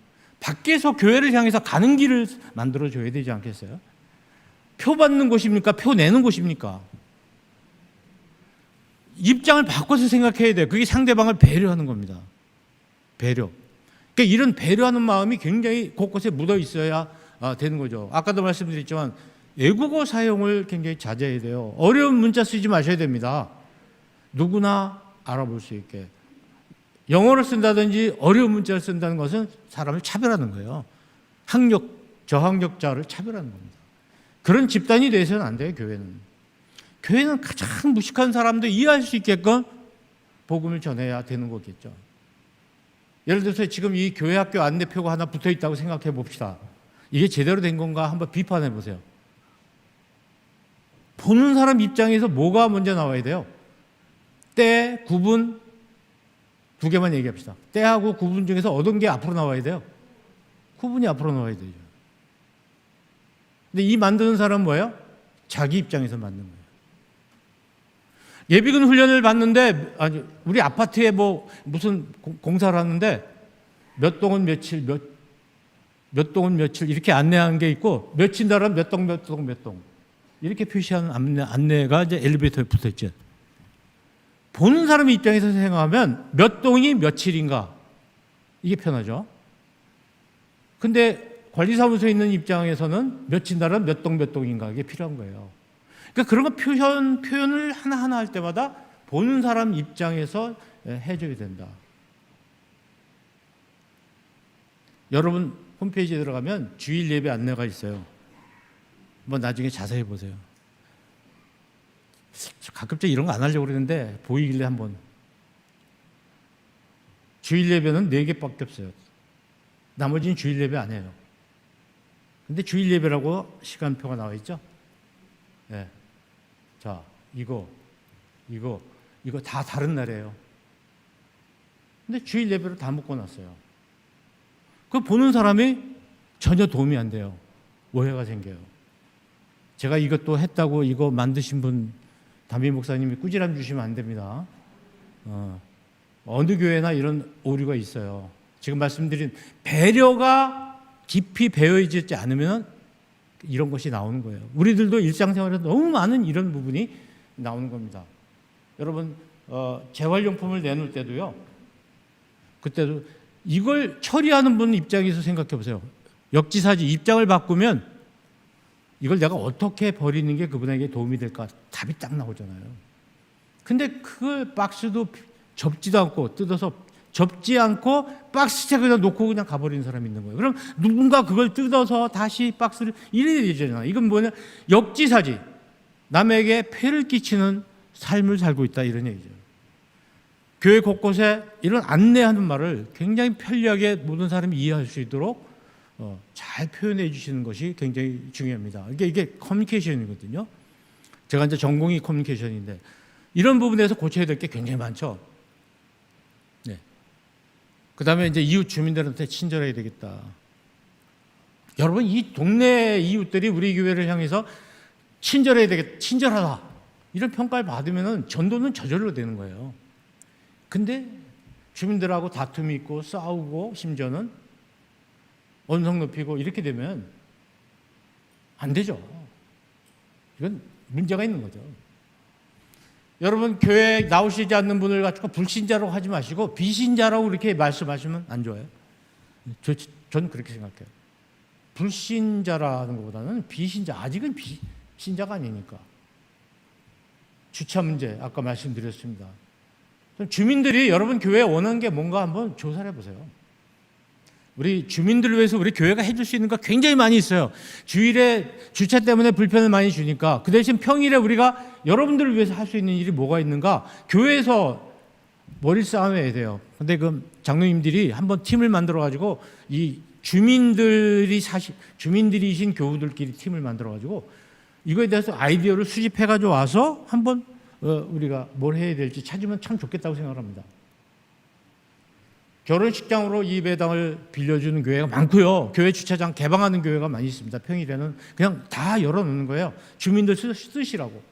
밖에서 교회를 향해서 가는 길을 만들어줘야 되지 않겠어요? 표 받는 곳입니까? 표 내는 곳입니까? 입장을 바꿔서 생각해야 돼요. 그게 상대방을 배려하는 겁니다. 배려. 그러니까 이런 배려하는 마음이 굉장히 곳곳에 묻어 있어야 되는 거죠. 아까도 말씀드렸지만 외국어 사용을 굉장히 자제해야 돼요. 어려운 문자 쓰지 마셔야 됩니다. 누구나 알아볼 수 있게. 영어를 쓴다든지 어려운 문자를 쓴다는 것은 사람을 차별하는 거예요. 저학력자를 차별하는 겁니다. 그런 집단이 돼서는 안 돼요, 교회는. 교회는 가장 무식한 사람도 이해할 수 있게끔 복음을 전해야 되는 거겠죠. 예를 들어서 지금 이 교회 학교 안내표가 하나 붙어 있다고 생각해 봅시다. 이게 제대로 된 건가 한번 비판해 보세요. 보는 사람 입장에서 뭐가 먼저 나와야 돼요? 때, 구분, 두 개만 얘기합시다. 때하고 구분 중에서 어떤 게 앞으로 나와야 돼요? 구분이 앞으로 나와야 되죠. 근데 이 만드는 사람은 뭐예요? 자기 입장에서 만든 거예요. 예비군 훈련을 받는데 우리 아파트에 뭐 무슨 공사를 하는데 몇 동은 며칠 몇 동은 며칠 이렇게 안내하는 게 있고 며칠 날은 몇 동 이렇게 표시하는 안내가 이제 엘리베이터에 붙어 있죠. 보는 사람 입장에서 생각하면 몇 동이 며칠인가 이게 편하죠. 근데 관리사무소에 있는 입장에서는 며칠 날은 몇 동인가 이게 필요한 거예요. 그러니까 그런 거 표현을 하나하나 할 때마다 보는 사람 입장에서 해줘야 된다. 여러분 홈페이지에 들어가면 주일 예배 안내가 있어요. 뭐 나중에 자세히 보세요. 가끔씩 이런 거 안 하려고 그러는데 보이길래 한번. 주일 예배는 4개밖에 없어요. 나머지는 주일 예배 안 해요. 근데 주일 예배라고 시간표가 나와 있죠? 네. 자, 이거 다 다른 날이에요. 근데 주일 예배로 다 묶어놨어요. 그 보는 사람이 전혀 도움이 안 돼요. 오해가 생겨요. 제가 이것도 했다고 이거 만드신 분 담임 목사님이 꾸지람 주시면 안 됩니다. 어느 교회나 이런 오류가 있어요. 지금 말씀드린 배려가 깊이 배어있지 않으면 이런 것이 나오는 거예요. 우리들도 일상생활에서 너무 많은 이런 부분이 나오는 겁니다. 여러분 재활용품을 내놓을 때도요. 그때도 이걸 처리하는 분 입장에서 생각해 보세요. 역지사지 입장을 바꾸면 이걸 내가 어떻게 버리는 게 그분에게 도움이 될까 답이 딱 나오잖아요. 근데 그걸 박스도 접지도 않고 뜯어서 접지 않고 박스채 그냥 놓고 그냥 가버리는 사람이 있는 거예요. 그럼 누군가 그걸 뜯어서 다시 박스를 이래야 되잖아요. 이건 뭐냐? 역지사지. 남에게 폐를 끼치는 삶을 살고 있다 이런 얘기죠. 교회 곳곳에 이런 안내하는 말을 굉장히 편리하게 모든 사람이 이해할 수 있도록 잘 표현해 주시는 것이 굉장히 중요합니다. 이게 커뮤니케이션이거든요. 제가 이제 전공이 커뮤니케이션인데 이런 부분에서 고쳐야 될 게 굉장히 많죠. 네. 그다음에 이제 이웃 주민들한테 친절해야 되겠다. 여러분 이 동네 이웃들이 우리 교회를 향해서 친절해야 되겠다, 친절하다 이런 평가를 받으면은 전도는 저절로 되는 거예요. 근데 주민들하고 다툼이 있고 싸우고 심지어는 언성 높이고 이렇게 되면 안 되죠. 이건 문제가 있는 거죠. 여러분 교회에 나오시지 않는 분을 가지고 불신자라고 하지 마시고 비신자라고 이렇게 말씀하시면 안 좋아요. 저는 그렇게 생각해요. 불신자라는 것보다는 비신자, 아직은 비신자가 아니니까. 주차 문제 아까 말씀드렸습니다. 주민들이 여러분 교회에 원하는 게 뭔가 한번 조사를 해보세요. 우리 주민들을 위해서 우리 교회가 해줄 수 있는 거 굉장히 많이 있어요. 주일에 주차 때문에 불편을 많이 주니까 그 대신 평일에 우리가 여러분들을 위해서 할 수 있는 일이 뭐가 있는가? 교회에서 머리를 싸매야 돼요. 근데 그 장로님들이 한번 팀을 만들어 가지고 이 주민들이신 교우들끼리 팀을 만들어 가지고 이거에 대해서 아이디어를 수집해 가지고 와서 한번 우리가 뭘 해야 될지 찾으면 참 좋겠다고 생각합니다. 결혼식장으로 이 배당을 빌려주는 교회가 많고요. 교회 주차장 개방하는 교회가 많이 있습니다. 평일에는 그냥 다 열어놓는 거예요. 주민들 쓰시라고.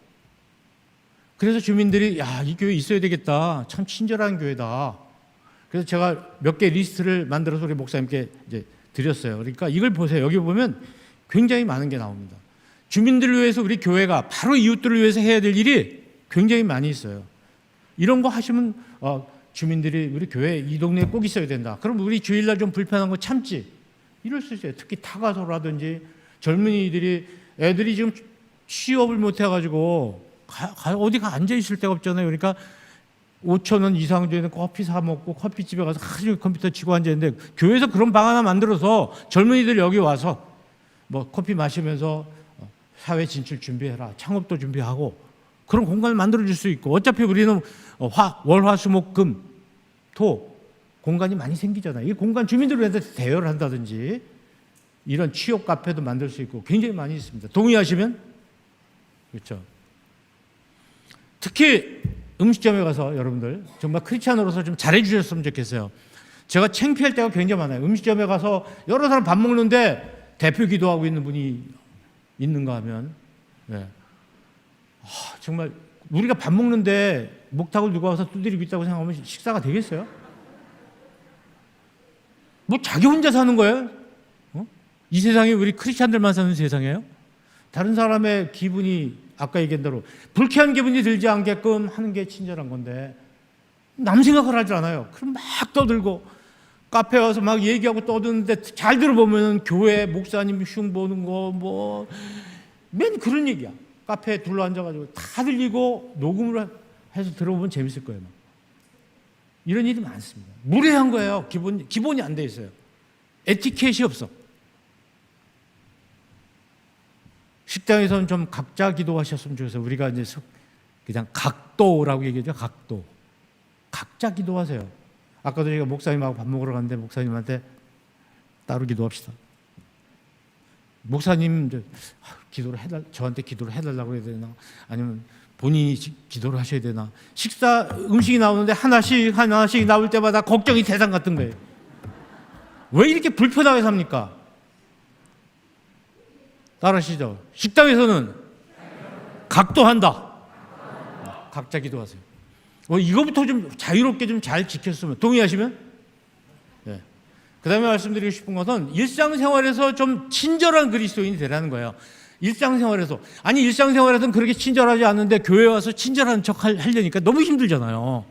그래서 주민들이 이 교회 있어야 되겠다. 참 친절한 교회다. 그래서 제가 몇 개 리스트를 만들어서 우리 목사님께 이제 드렸어요. 그러니까 이걸 보세요. 여기 보면 굉장히 많은 게 나옵니다. 주민들을 위해서 우리 교회가 바로 이웃들을 위해서 해야 될 일이 굉장히 많이 있어요. 이런 거 하시면 주민들이 우리 교회 이 동네에 꼭 있어야 된다. 그럼 우리 주일날 좀 불편한 거 참지. 이럴 수 있어요. 특히 타가소라든지 젊은이들이 애들이 지금 취업을 못 해가지고 어디가 앉아 있을 데가 없잖아요. 그러니까 5,000원 이상 주는 커피 사 먹고 커피집에 가서 하루 컴퓨터 치고 앉아 있는데 교회에서 그런 방 하나 만들어서 젊은이들 여기 와서 뭐 커피 마시면서 사회 진출 준비해라. 창업도 준비하고 그런 공간을 만들어줄 수 있고 어차피 우리는 월화수목금 토 공간이 많이 생기잖아요. 이 공간 주민들을 위해서 대여를 한다든지 이런 취업 카페도 만들 수 있고 굉장히 많이 있습니다. 동의하시면? 그렇죠. 특히 음식점에 가서 여러분들 정말 크리스찬으로서 좀 잘해 주셨으면 좋겠어요. 제가 창피할 때가 굉장히 많아요. 음식점에 가서 여러 사람 밥 먹는데 대표 기도하고 있는 분이 있는가 하면 정말 우리가 밥 먹는데 목탁을 누가 와서 두드리고 있다고 생각하면 식사가 되겠어요? 뭐 자기 혼자 사는 거예요? 이 세상이 우리 크리스찬들만 사는 세상이에요? 다른 사람의 기분이 아까 얘기한 대로 불쾌한 기분이 들지 않게끔 하는 게 친절한 건데 남 생각을 하지 않아요. 그럼 막 떠들고 카페 와서 막 얘기하고 떠드는데 잘 들어보면 교회 목사님 흉 보는 거 맨 그런 얘기야. 카페에 둘러앉아가지고 다 들리고 녹음을 해서 들어보면 재밌을 거예요. 이런 일이 많습니다. 무례한 거예요. 기본이 안 돼 있어요. 에티켓이 없어. 식당에서는 좀 각자 기도하셨으면 좋겠어요. 우리가 이제 그냥 각도라고 얘기하죠. 각도. 각자 기도하세요. 아까도 제가 목사님하고 밥 먹으러 갔는데 목사님한테 따로 기도합시다. 목사님 저한테 기도를 해달라고 해야 되나? 아니면 본인이 기도를 하셔야 되나? 음식이 나오는데 하나씩 나올 때마다 걱정이 대상 같은 거예요. 왜 이렇게 불편하게 삽니까? 따라하시죠. 식당에서는 각도한다. 각자 기도하세요. 이거부터 좀 자유롭게 좀 잘 지켰으면. 동의하시면? 네. 그 다음에 말씀드리고 싶은 것은 일상생활에서 좀 친절한 그리스도인이 되라는 거예요. 일상생활에서. 아니 일상생활에서는 그렇게 친절하지 않는데 교회 와서 친절한 척 하려니까 너무 힘들잖아요.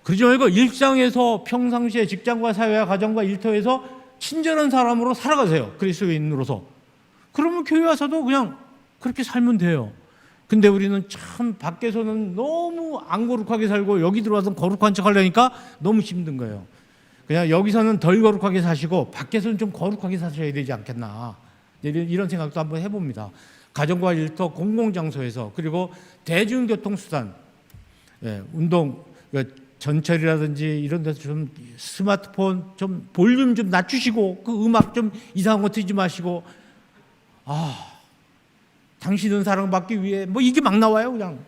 그러지 말고 일상에서 평상시에 직장과 사회와 가정과 일터에서 친절한 사람으로 살아가세요. 그리스도인으로서. 그러면 교회 와서도 그냥 그렇게 살면 돼요. 근데 우리는 참 밖에서는 너무 안 거룩하게 살고 여기 들어와서 거룩한 척 하려니까 너무 힘든 거예요. 그냥 여기서는 덜 거룩하게 사시고 밖에서는 좀 거룩하게 사셔야 되지 않겠나, 이런 생각도 한번 해봅니다. 가정과 일터, 공공장소에서, 그리고 대중교통수단, 운동, 전철이라든지 이런 데서 좀 스마트폰 좀 볼륨 좀 낮추시고 그 음악 좀 이상한 거 틀지 마시고, 당신은 사랑받기 위해 뭐 이게 막 나와요. 그냥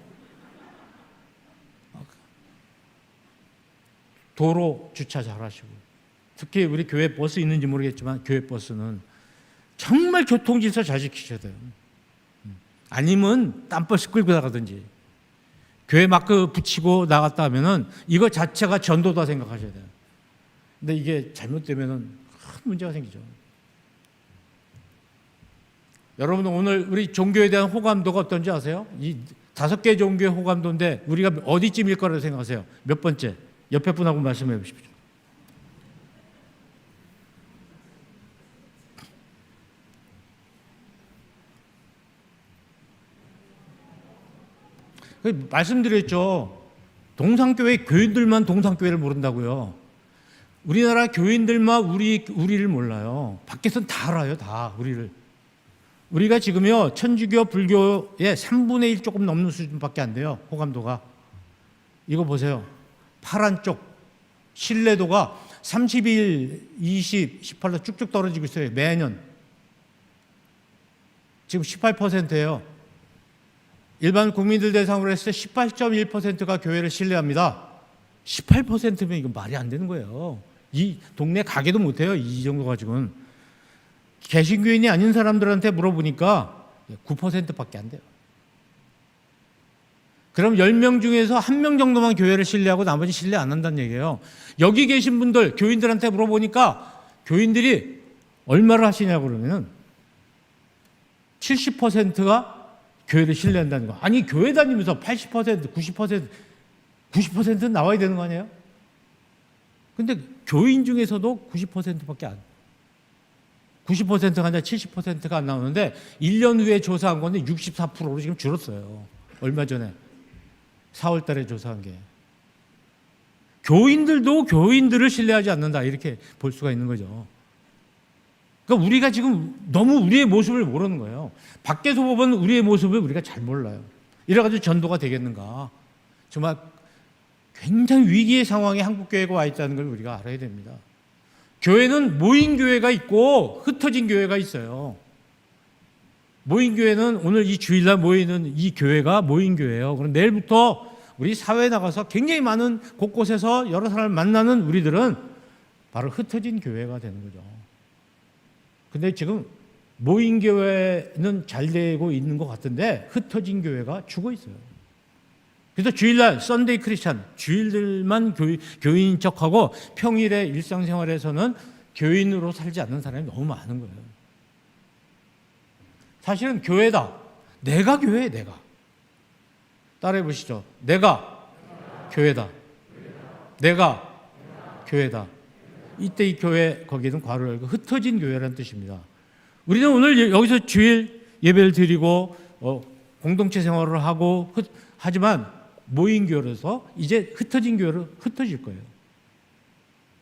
도로 주차 잘하시고, 특히 우리 교회 버스 있는지 모르겠지만 교회 버스는 정말 교통질서 잘 지키셔야 돼요. 아니면 딴버스 끌고 나가든지 교회 마크 붙이고 나갔다 하면은 이거 자체가 전도다 생각하셔야 돼요. 근데 이게 잘못되면은 큰 문제가 생기죠. 여러분 오늘 우리 종교에 대한 호감도가 어떤지 아세요? 이 5개 종교의 호감도인데 우리가 어디쯤일 거라고 생각하세요? 몇 번째? 옆에 분하고 말씀해 보십시오. 말씀드렸죠. 동산교회 교인들만 동산교회를 모른다고요. 우리나라 교인들만 우리를 몰라요. 밖에서는 다 알아요. 다 우리를. 우리가 지금요 천주교 불교의 3분의 1 조금 넘는 수준밖에 안 돼요. 호감도가. 이거 보세요. 파란 쪽 신뢰도가 31, 20, 18로 쭉쭉 떨어지고 있어요. 매년. 지금 18%예요. 일반 국민들 대상으로 했을 때 18.1%가 교회를 신뢰합니다. 18%면 이거 말이 안 되는 거예요. 이 동네 가게도 못해요. 이 정도 가지고는. 개신교인이 아닌 사람들한테 물어보니까 9%밖에 안 돼요. 그럼 10명 중에서 1명 정도만 교회를 신뢰하고 나머지 신뢰 안 한다는 얘기예요. 여기 계신 분들 교인들한테 물어보니까 교인들이 얼마를 하시냐고 그러면 70%가 교회를 신뢰한다는 거. 아니 교회 다니면서 80%, 90%는 나와야 되는 거 아니에요? 근데 교인 중에서도 90%밖에 안, 90%가 아니라 70%가 안 나오는데 1년 후에 조사한 건데 64%로 지금 줄었어요. 얼마 전에 4월 달에 조사한 게. 교인들도 교인들을 신뢰하지 않는다, 이렇게 볼 수가 있는 거죠. 그러니까 우리가 지금 너무 우리의 모습을 모르는 거예요. 밖에서 보면 우리의 모습을 우리가 잘 몰라요. 이래가지고 전도가 되겠는가. 정말 굉장히 위기의 상황에 한국교회가 와 있다는 걸 우리가 알아야 됩니다. 교회는 모인 교회가 있고 흩어진 교회가 있어요. 모인 교회는 오늘 이 주일날 모이는 이 교회가 모인 교회예요. 그럼 내일부터 우리 사회에 나가서 굉장히 많은 곳곳에서 여러 사람을 만나는 우리들은 바로 흩어진 교회가 되는 거죠. 근데 지금 모인 교회는 잘 되고 있는 것 같은데 흩어진 교회가 죽어 있어요. 그래서 주일날 썬데이 크리스찬, 주일들만 교인인 척하고 평일의 일상생활에서는 교인으로 살지 않는 사람이 너무 많은 거예요. 사실은 교회다. 내가 교회에 내가. 따라해 보시죠. 내가 교회다. 내가 교회다. 이때 이 교회, 거기는 괄호 열고 흩어진 교회라는 뜻입니다. 우리는 오늘 여기서 주일 예배를 드리고 공동체 생활을 하고 하지만 모인 교회로서 이제 흩어진 교회로 흩어질 거예요.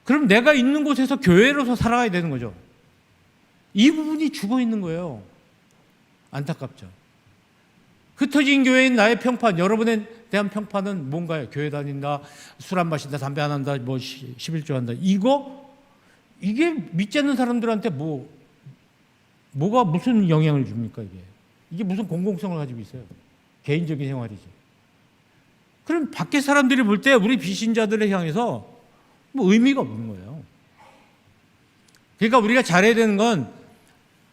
그럼 내가 있는 곳에서 교회로서 살아가야 되는 거죠. 이 부분이 죽어 있는 거예요. 안타깝죠. 흩어진 교회인 나의 평판, 여러분에 대한 평판은 뭔가요? 교회 다닌다, 술 안 마신다, 담배 안 한다, 뭐 11조 한다. 이게 믿지 않는 사람들한테 뭐가 무슨 영향을 줍니까? 이게 무슨 공공성을 가지고 있어요? 개인적인 생활이지. 그럼 밖에 사람들이 볼 때 우리 비신자들을 향해서 뭐 의미가 없는 거예요. 그러니까 우리가 잘해야 되는 건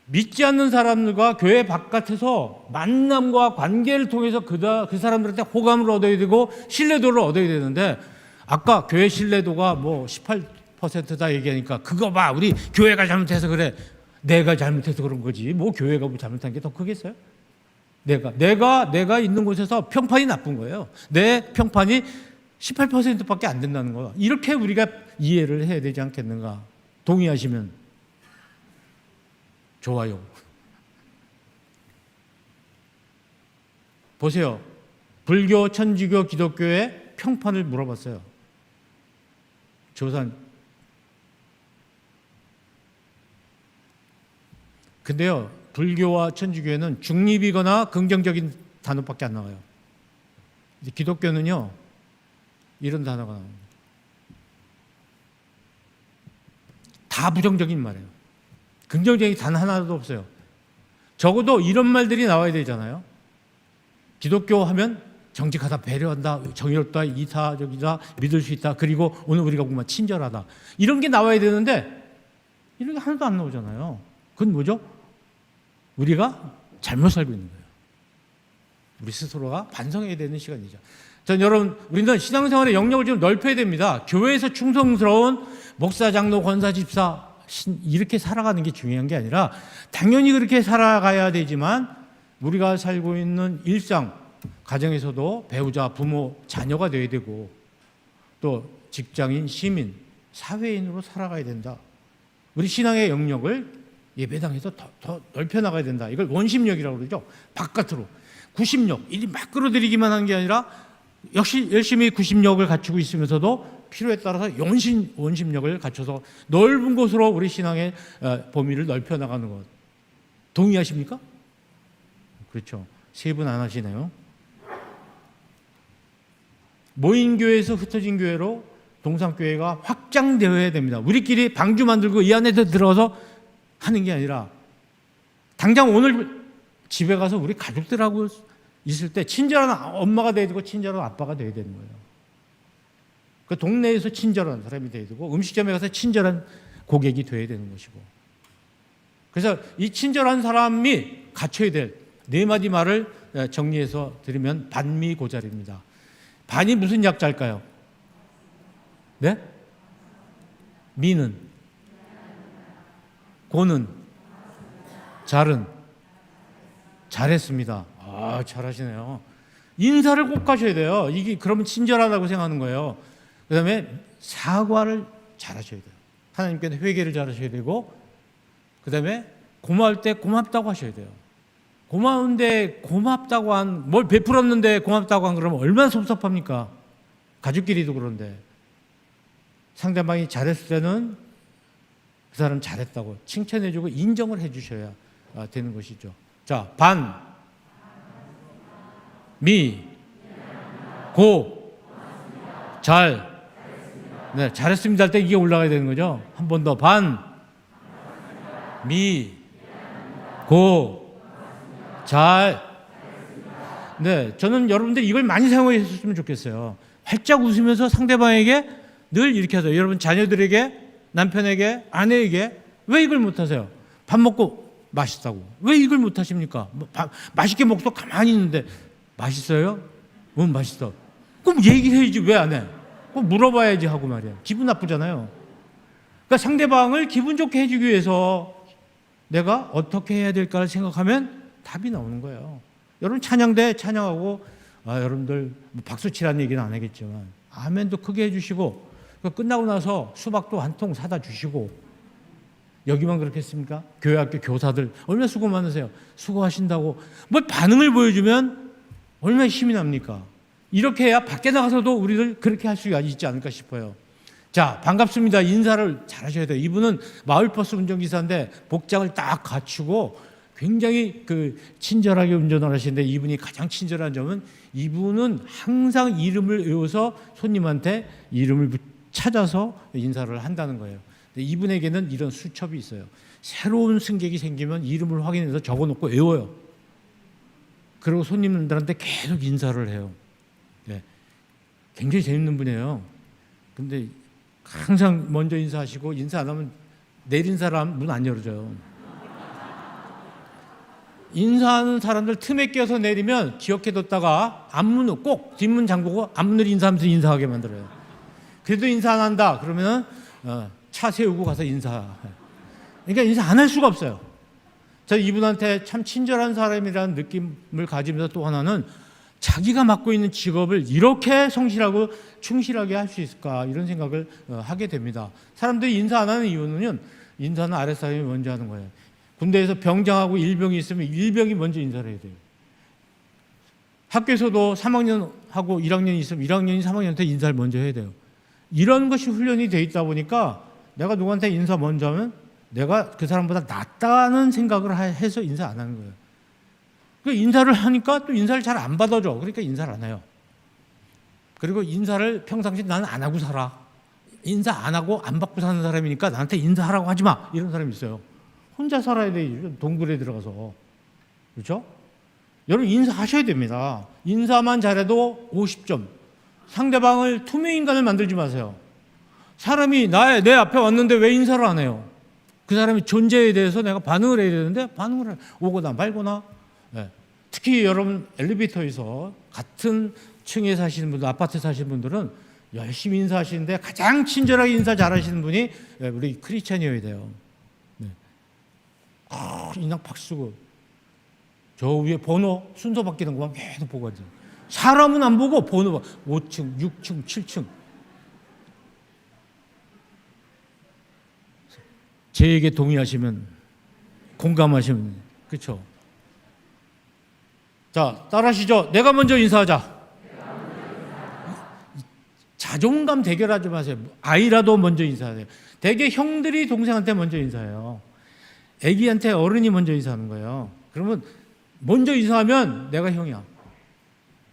믿지 않는 사람들과 교회 바깥에서 만남과 관계를 통해서 그 사람들한테 호감을 얻어야 되고 신뢰도를 얻어야 되는데, 아까 교회 신뢰도가 뭐 18%다 얘기하니까 그거 봐, 우리 교회가 잘못해서 그래. 내가 잘못해서 그런 거지. 뭐 교회가 뭐 잘못한 게 더 크겠어요? 내가 있는 곳에서 평판이 나쁜 거예요. 내 평판이 18%밖에 안 된다는 거예요. 이렇게 우리가 이해를 해야 되지 않겠는가? 동의하시면 좋아요. 보세요. 불교, 천주교, 기독교의 평판을 물어봤어요. 조사. 근데요, 불교와 천주교에는 중립이거나 긍정적인 단어밖에 안 나와요. 기독교는요, 이런 단어가 나옵니다. 다 부정적인 말이에요. 긍정적인 단 하나도 없어요. 적어도 이런 말들이 나와야 되잖아요. 기독교 하면 정직하다, 배려한다, 정의롭다, 이타적이다, 믿을 수 있다, 그리고 오늘 우리가 공부한 친절하다, 이런 게 나와야 되는데 이런 게 하나도 안 나오잖아요. 그건 뭐죠? 우리가 잘못 살고 있는 거예요. 우리 스스로가 반성해야 되는 시간이죠. 전 여러분, 우리는 신앙생활의 영역을 좀 넓혀야 됩니다. 교회에서 충성스러운 목사, 장로, 권사, 집사 이렇게 살아가는 게 중요한 게 아니라 당연히 그렇게 살아가야 되지만 우리가 살고 있는 일상, 가정에서도 배우자, 부모, 자녀가 되어야 되고 또 직장인, 시민, 사회인으로 살아가야 된다. 우리 신앙의 영역을 예배당에서 더 넓혀 나가야 된다. 이걸 원심력이라고 그러죠. 바깥으로. 구심력, 일이 막 끌어들이기만 하는 게 아니라 역시 열심히 구심력을 갖추고 있으면서도 필요에 따라서 원심력을 갖춰서 넓은 곳으로 우리 신앙의 범위를 넓혀 나가는 것. 동의하십니까? 그렇죠. 세 분 안 하시네요. 모인 교회에서 흩어진 교회로 동산교회가 확장되어야 됩니다. 우리끼리 방주 만들고 이 안에서 들어서 하는 게 아니라 당장 오늘 집에 가서 우리 가족들하고 있을 때 친절한 엄마가 돼야 되고 친절한 아빠가 돼야 되는 거예요. 그 동네에서 친절한 사람이 돼야 되고 음식점에 가서 친절한 고객이 돼야 되는 것이고, 그래서 이 친절한 사람이 갖춰야 될 네 마디 말을 정리해서 드리면 반미고잘입니다. 반이 무슨 약자일까요? 네? 미는, 고는, 잘은, 잘했습니다. 아, 잘하시네요. 인사를 꼭 하셔야 돼요. 이게 그러면 친절하다고 생각하는 거예요. 그 다음에 사과를 잘하셔야 돼요. 하나님께는 회개를 잘하셔야 되고, 그 다음에 고마울 때 고맙다고 하셔야 돼요. 고마운데 고맙다고 뭘 베풀었는데 고맙다고 한 그러면 얼마나 섭섭합니까? 가족끼리도 그런데 상대방이 잘했을 때는 그 사람 잘했다고 칭찬해주고 인정을 해주셔야 되는 것이죠. 자, 반, 미, 고, 잘. 네, 잘했습니다 할 때 이게 올라가야 되는 거죠. 한 번 더. 반, 미, 고, 잘. 네, 저는 여러분들 이걸 많이 사용했으면 좋겠어요. 활짝 웃으면서 상대방에게 늘 이렇게 하세요. 여러분 자녀들에게, 남편에게, 아내에게 왜 이걸 못하세요? 밥 먹고 맛있다고. 왜 이걸 못하십니까? 맛있게 먹고 가만히 있는데 맛있어요? 맛있어. 그럼 얘기해야지 왜 안 해? 꼭 물어봐야지 하고 말이야. 기분 나쁘잖아요. 그러니까 상대방을 기분 좋게 해주기 위해서 내가 어떻게 해야 될까를 생각하면 답이 나오는 거예요. 여러분 찬양대 찬양하고 여러분들 박수 치라는 얘기는 안 하겠지만 아멘도 크게 해주시고 끝나고 나서 수박도 한 통 사다 주시고, 여기만 그렇겠습니까? 교회 학교 교사들 얼마나 수고 많으세요. 수고하신다고 뭐 반응을 보여주면 얼마나 힘이 납니까? 이렇게 해야 밖에 나가서도 우리를 그렇게 할 수가 있지 않을까 싶어요. 자, 반갑습니다. 인사를 잘 하셔야 돼요. 이분은 마을버스 운전기사인데 복장을 딱 갖추고 굉장히 친절하게 운전을 하시는데, 이분이 가장 친절한 점은 이분은 항상 이름을 외워서 손님한테 이름을 찾아서 인사를 한다는 거예요. 근데 이분에게는 이런 수첩이 있어요. 새로운 승객이 생기면 이름을 확인해서 적어놓고 외워요. 그리고 손님들한테 계속 인사를 해요. 네. 굉장히 재밌는 분이에요. 근데 항상 먼저 인사하시고 인사 안 하면 내린 사람 문 안 열어줘요. 인사하는 사람들 틈에 껴서 내리면 기억해뒀다가 앞문을 꼭 뒷문 잠그고 앞문을 인사하면서 인사하게 만들어요. 그래도 인사 안 한다 그러면 차 세우고 가서 인사해. 그러니까 인사 안 할 수가 없어요. 저 이분한테 참 친절한 사람이라는 느낌을 가지면서 또 하나는 자기가 맡고 있는 직업을 이렇게 성실하고 충실하게 할 수 있을까 이런 생각을 하게 됩니다. 사람들이 인사 안 하는 이유는 인사는 아랫사람이 먼저 하는 거예요. 군대에서 병장하고 일병이 있으면 일병이 먼저 인사를 해야 돼요. 학교에서도 3학년하고 1학년이 있으면 1학년이 3학년한테 인사를 먼저 해야 돼요. 이런 것이 훈련이 돼 있다 보니까 내가 누구한테 인사 먼저 하면 내가 그 사람보다 낫다는 생각을 해서 인사 안 하는 거예요. 그 인사를 하니까 또 인사를 잘 안 받아줘. 그러니까 인사를 안 해요. 그리고 인사를 평상시 나는 안 하고 살아. 인사 안 하고 안 받고 사는 사람이니까 나한테 인사하라고 하지 마. 이런 사람이 있어요. 혼자 살아야 돼. 동굴에 들어가서. 그렇죠? 여러분 인사하셔야 됩니다. 인사만 잘해도 50점. 상대방을 투명인간을 만들지 마세요. 사람이 내 앞에 왔는데 왜 인사를 안 해요? 그 사람의 존재에 대해서 내가 반응을 해야 되는데 반응을 해. 오거나 말거나. 네. 특히 여러분 엘리베이터에서 같은 층에 사시는 분들, 아파트 사시는 분들은 열심히 인사하시는데 가장 친절하게 인사 잘하시는 분이 우리 크리스찬이어야 돼요. 네. 인상 팍 쓰고 저 위에 번호 순서 바뀌는 것만 계속 보고 앉아요. 사람은 안 보고 번호 5층, 6층, 7층. 제 얘기에 동의하시면 공감하시면 그렇죠. 자, 따라하시죠. 내가 먼저 인사하자. 자존감 대결하지 마세요. 아이라도 먼저 인사하세요. 대개 형들이 동생한테 먼저 인사해요. 애기한테 어른이 먼저 인사하는 거예요. 그러면 먼저 인사하면 내가 형이야.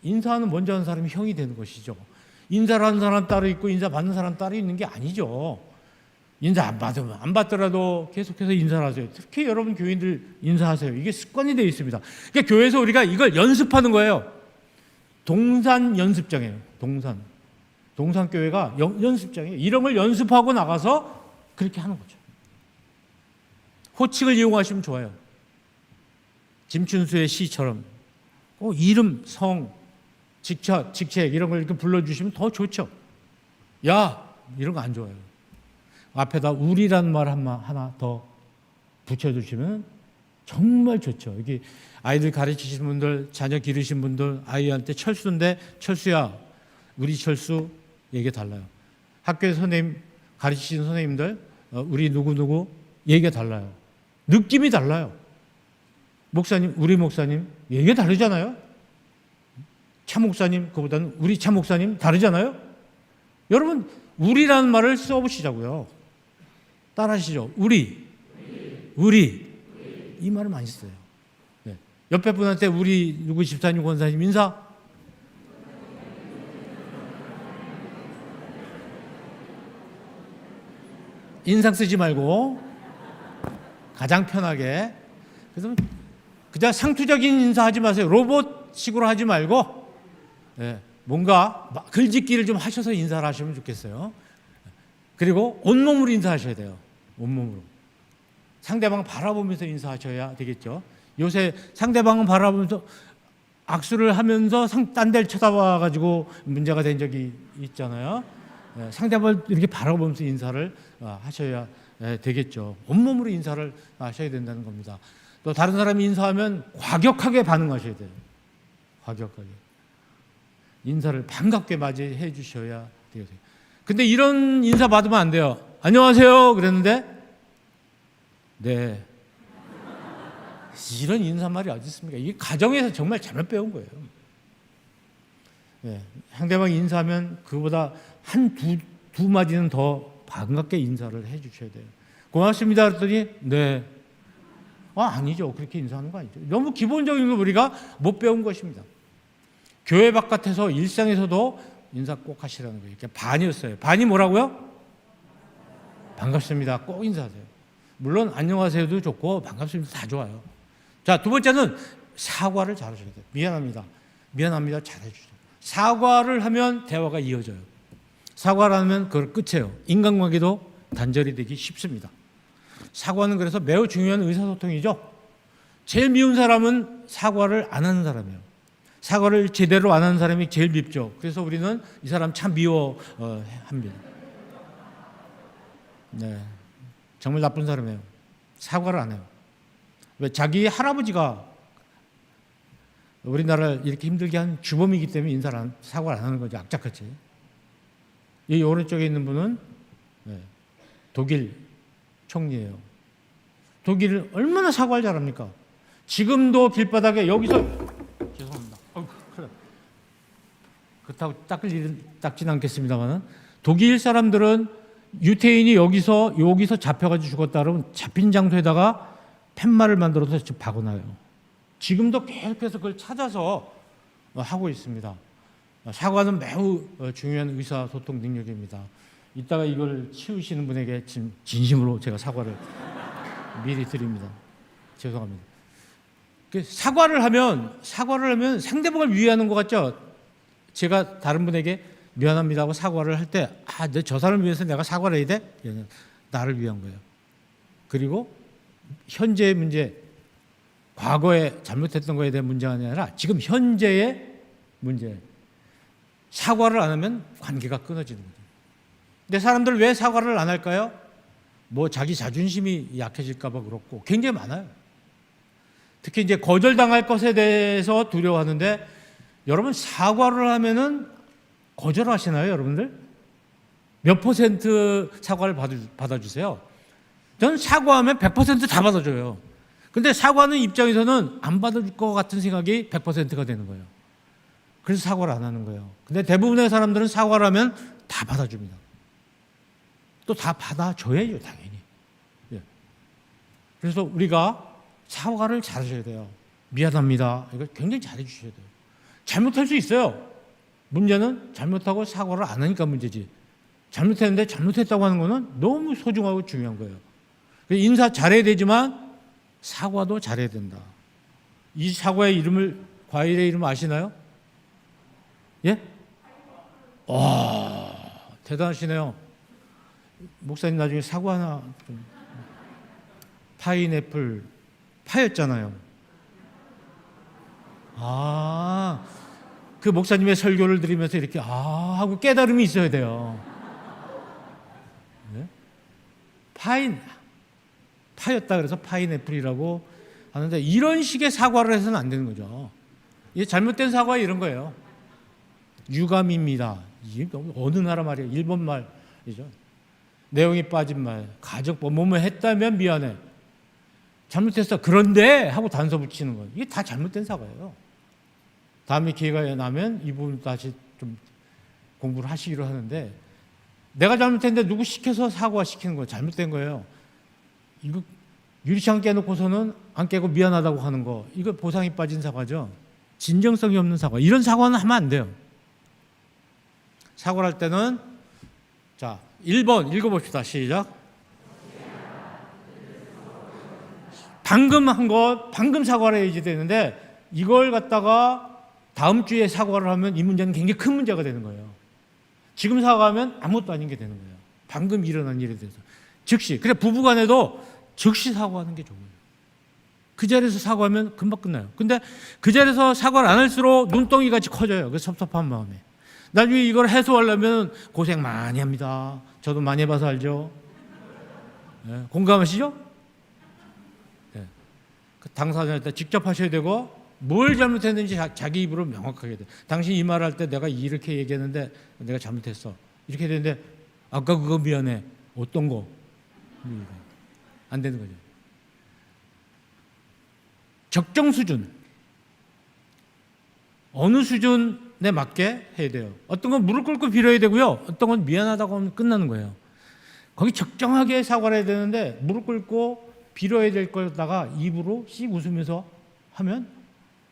인사하는 먼저 하는 사람이 형이 되는 것이죠. 인사를 하는 사람 따로 있고 인사 받는 사람 따로 있는 게 아니죠. 인사 안 받으면 안 받더라도 계속해서 인사를 하세요. 특히 여러분 교인들 인사하세요. 이게 습관이 되어 있습니다. 그러니까 교회에서 우리가 이걸 연습하는 거예요. 동산 연습장이에요. 동산교회가 연습장이에요. 이런 걸 연습하고 나가서 그렇게 하는 거죠. 호칭을 이용하시면 좋아요. 짐춘수의 시처럼 이름, 성, 직책 이런 걸 이렇게 불러주시면 더 좋죠. 야 이런 거 안 좋아요. 앞에다 우리라는 말 하나 더 붙여주시면 정말 좋죠. 이게 아이들 가르치시는 분들, 자녀 기르신 분들, 아이한테 철수인데 철수야, 우리 철수 얘기가 달라요. 학교에서 선생님 가르치시는 선생님들, 우리 누구누구 얘기가 달라요. 느낌이 달라요. 목사님, 우리 목사님 얘기가 다르잖아요. 차 목사님, 그보다는 우리 차 목사님 다르잖아요. 여러분 우리라는 말을 써보시자고요. 따라하시죠. 우리. 이 말을 많이 써요. 네. 옆에 분한테 우리 누구 집사님, 권사님 인사. 인상 쓰지 말고 가장 편하게. 그래서 그냥 상투적인 인사하지 마세요. 로봇식으로 하지 말고 뭔가 글짓기를 좀 하셔서 인사를 하시면 좋겠어요. 그리고 온몸으로 인사하셔야 돼요. 온몸으로. 상대방 바라보면서 인사하셔야 되겠죠. 요새 상대방은 바라보면서 악수를 하면서 딴 데를 쳐다봐가지고 문제가 된 적이 있잖아요. 상대방을 이렇게 바라보면서 인사를 하셔야 되겠죠. 온몸으로 인사를 하셔야 된다는 겁니다. 또 다른 사람이 인사하면 과격하게 반응하셔야 돼요. 과격하게. 인사를 반갑게 맞이해 주셔야 돼요. 근데 이런 인사 받으면 안 돼요. 안녕하세요 그랬는데 네. 이런 인사말이 어디 있습니까? 이게 가정에서 정말 잘못 배운 거예요. 네. 상대방이 인사하면 그보다 두 마디는 더 반갑게 인사를 해 주셔야 돼요. 고맙습니다 그랬더니 네. 아니죠. 그렇게 인사하는 거 아니죠. 너무 기본적인 거 우리가 못 배운 것입니다. 교회 바깥에서 일상에서도 인사 꼭 하시라는 거예요. 반이었어요. 반이 뭐라고요? 반갑습니다. 꼭 인사하세요. 물론 안녕하세요도 좋고 반갑습니다 다 좋아요. 자, 두 번째는 사과를 잘하셔야 돼요. 미안합니다 잘해주세요. 사과를 하면 대화가 이어져요. 사과를 하면 그걸 끝이에요. 인간관계도 단절이 되기 쉽습니다. 사과는 그래서 매우 중요한 의사소통이죠. 제일 미운 사람은 사과를 안 하는 사람이에요. 사과를 제대로 안 하는 사람이 제일 밉죠. 그래서 우리는 이 사람 참 미워합니다. 네, 정말 나쁜 사람이에요. 사과를 안 해요. 왜? 자기 할아버지가 우리나라를 이렇게 힘들게 한 주범이기 때문에 사과를 안 하는 거죠. 악착같이. 이 오른쪽에 있는 분은 독일 총리예요. 독일은 얼마나 사과를 잘합니까? 지금도 길바닥에 여기서 죄송합니다. 그래. 그렇다고 닦진 않겠습니다만은 독일 사람들은 유태인이 여기서 잡혀가지고 죽었다 그러면 잡힌 장소에다가 팻말을 만들어서 박아놔요. 지금도 계속해서 그걸 찾아서 하고 있습니다. 사과는 매우 중요한 의사소통 능력입니다. 이따가 이걸 치우시는 분에게 진심으로 제가 사과를 미리 드립니다. 죄송합니다. 사과를 하면 상대방을 위하는 것 같죠? 제가 다른 분에게 미안합니다 하고 사과를 할 때 저 사람을 위해서 내가 사과를 해야 돼? 나를 위한 거예요. 그리고 현재의 문제, 과거에 잘못했던 거에 대한 문제가 아니라 지금 현재의 문제. 사과를 안 하면 관계가 끊어지는 거죠. 근데 사람들 왜 사과를 안 할까요? 뭐 자기 자존심이 약해질까 봐 그렇고 굉장히 많아요. 특히 이제 거절당할 것에 대해서 두려워하는데 여러분 사과를 하면은 거절하시나요, 여러분들? 몇 퍼센트 사과를 받아주세요? 저는 사과하면 100%다 받아줘요. 근데 사과하는 입장에서는 안 받아줄 것 같은 생각이 100%가 되는 거예요. 그래서 사과를 안 하는 거예요. 근데 대부분의 사람들은 사과를 하면 다 받아줍니다. 또 다 받아줘야죠, 당연히. 예. 그래서 우리가 사과를 잘하셔야 돼요. 미안합니다. 이걸 굉장히 잘해 주셔야 돼요. 잘못할 수 있어요. 문제는 잘못하고 사과를 안 하니까 문제지. 잘못했는데 잘못했다고 하는 거는 너무 소중하고 중요한 거예요. 인사 잘해야 되지만 사과도 잘해야 된다. 이 사과의 과일의 이름을 아시나요? 예? 와, 대단하시네요. 목사님 나중에 사과 하나 좀. 파인애플 파였잖아요. 그 목사님의 설교를 들으면서 이렇게 하고 깨달음이 있어야 돼요. 네? 파였다 그래서 파인애플이라고 하는데 이런 식의 사과를 해서는 안 되는 거죠. 이게 잘못된 사과 이런 거예요. 유감입니다. 이게 어느 나라 말이에요? 일본 말이죠. 내용이 빠진 말, 가족법 뭐뭐 했다면 미안해. 잘못했어. 그런데 하고 단서 붙이는 거예요. 이게 다 잘못된 사과예요. 다음에 기회가 나면 이 부분 다시 좀 공부를 하시기로 하는데 내가 잘못했는데 누구 시켜서 사과시키는 거 잘못된 거예요. 이거 유리창 깨놓고서는 안 깨고 미안하다고 하는 거 이거 보상이 빠진 사과죠. 진정성이 없는 사과. 이런 사과는 하면 안 돼요. 사과를 할 때는 자 1번 읽어봅시다. 시작. 방금 사과를 해야지 되는데 이걸 갖다가 다음 주에 사과를 하면 이 문제는 굉장히 큰 문제가 되는 거예요. 지금 사과하면 아무것도 아닌 게 되는 거예요. 방금 일어난 일에 대해서. 즉시. 그래 부부간에도 즉시 사과하는 게 좋아요. 그 자리에서 사과하면 금방 끝나요. 근데 그 자리에서 사과를 안 할수록 눈덩이 같이 커져요. 그 섭섭한 마음에. 나중에 이걸 해소하려면 고생 많이 합니다. 저도 많이 해봐서 알죠. 네, 공감하시죠? 네. 그 당사자한테 직접 하셔야 되고 뭘 잘못했는지 자기 입으로 명확하게 돼. 당신 이 말 할 때 내가 이렇게 얘기했는데 내가 잘못했어. 이렇게 되는데 아까 그거 미안해. 어떤 거? 안 되는 거죠. 적정 수준. 어느 수준에 맞게 해야 돼요. 어떤 건 무릎 꿇고 빌어야 되고요. 어떤 건 미안하다고 하면 끝나는 거예요. 거기 적정하게 사과를 해야 되는데 무릎 꿇고 빌어야 될 거다가 입으로 씩 웃으면서 하면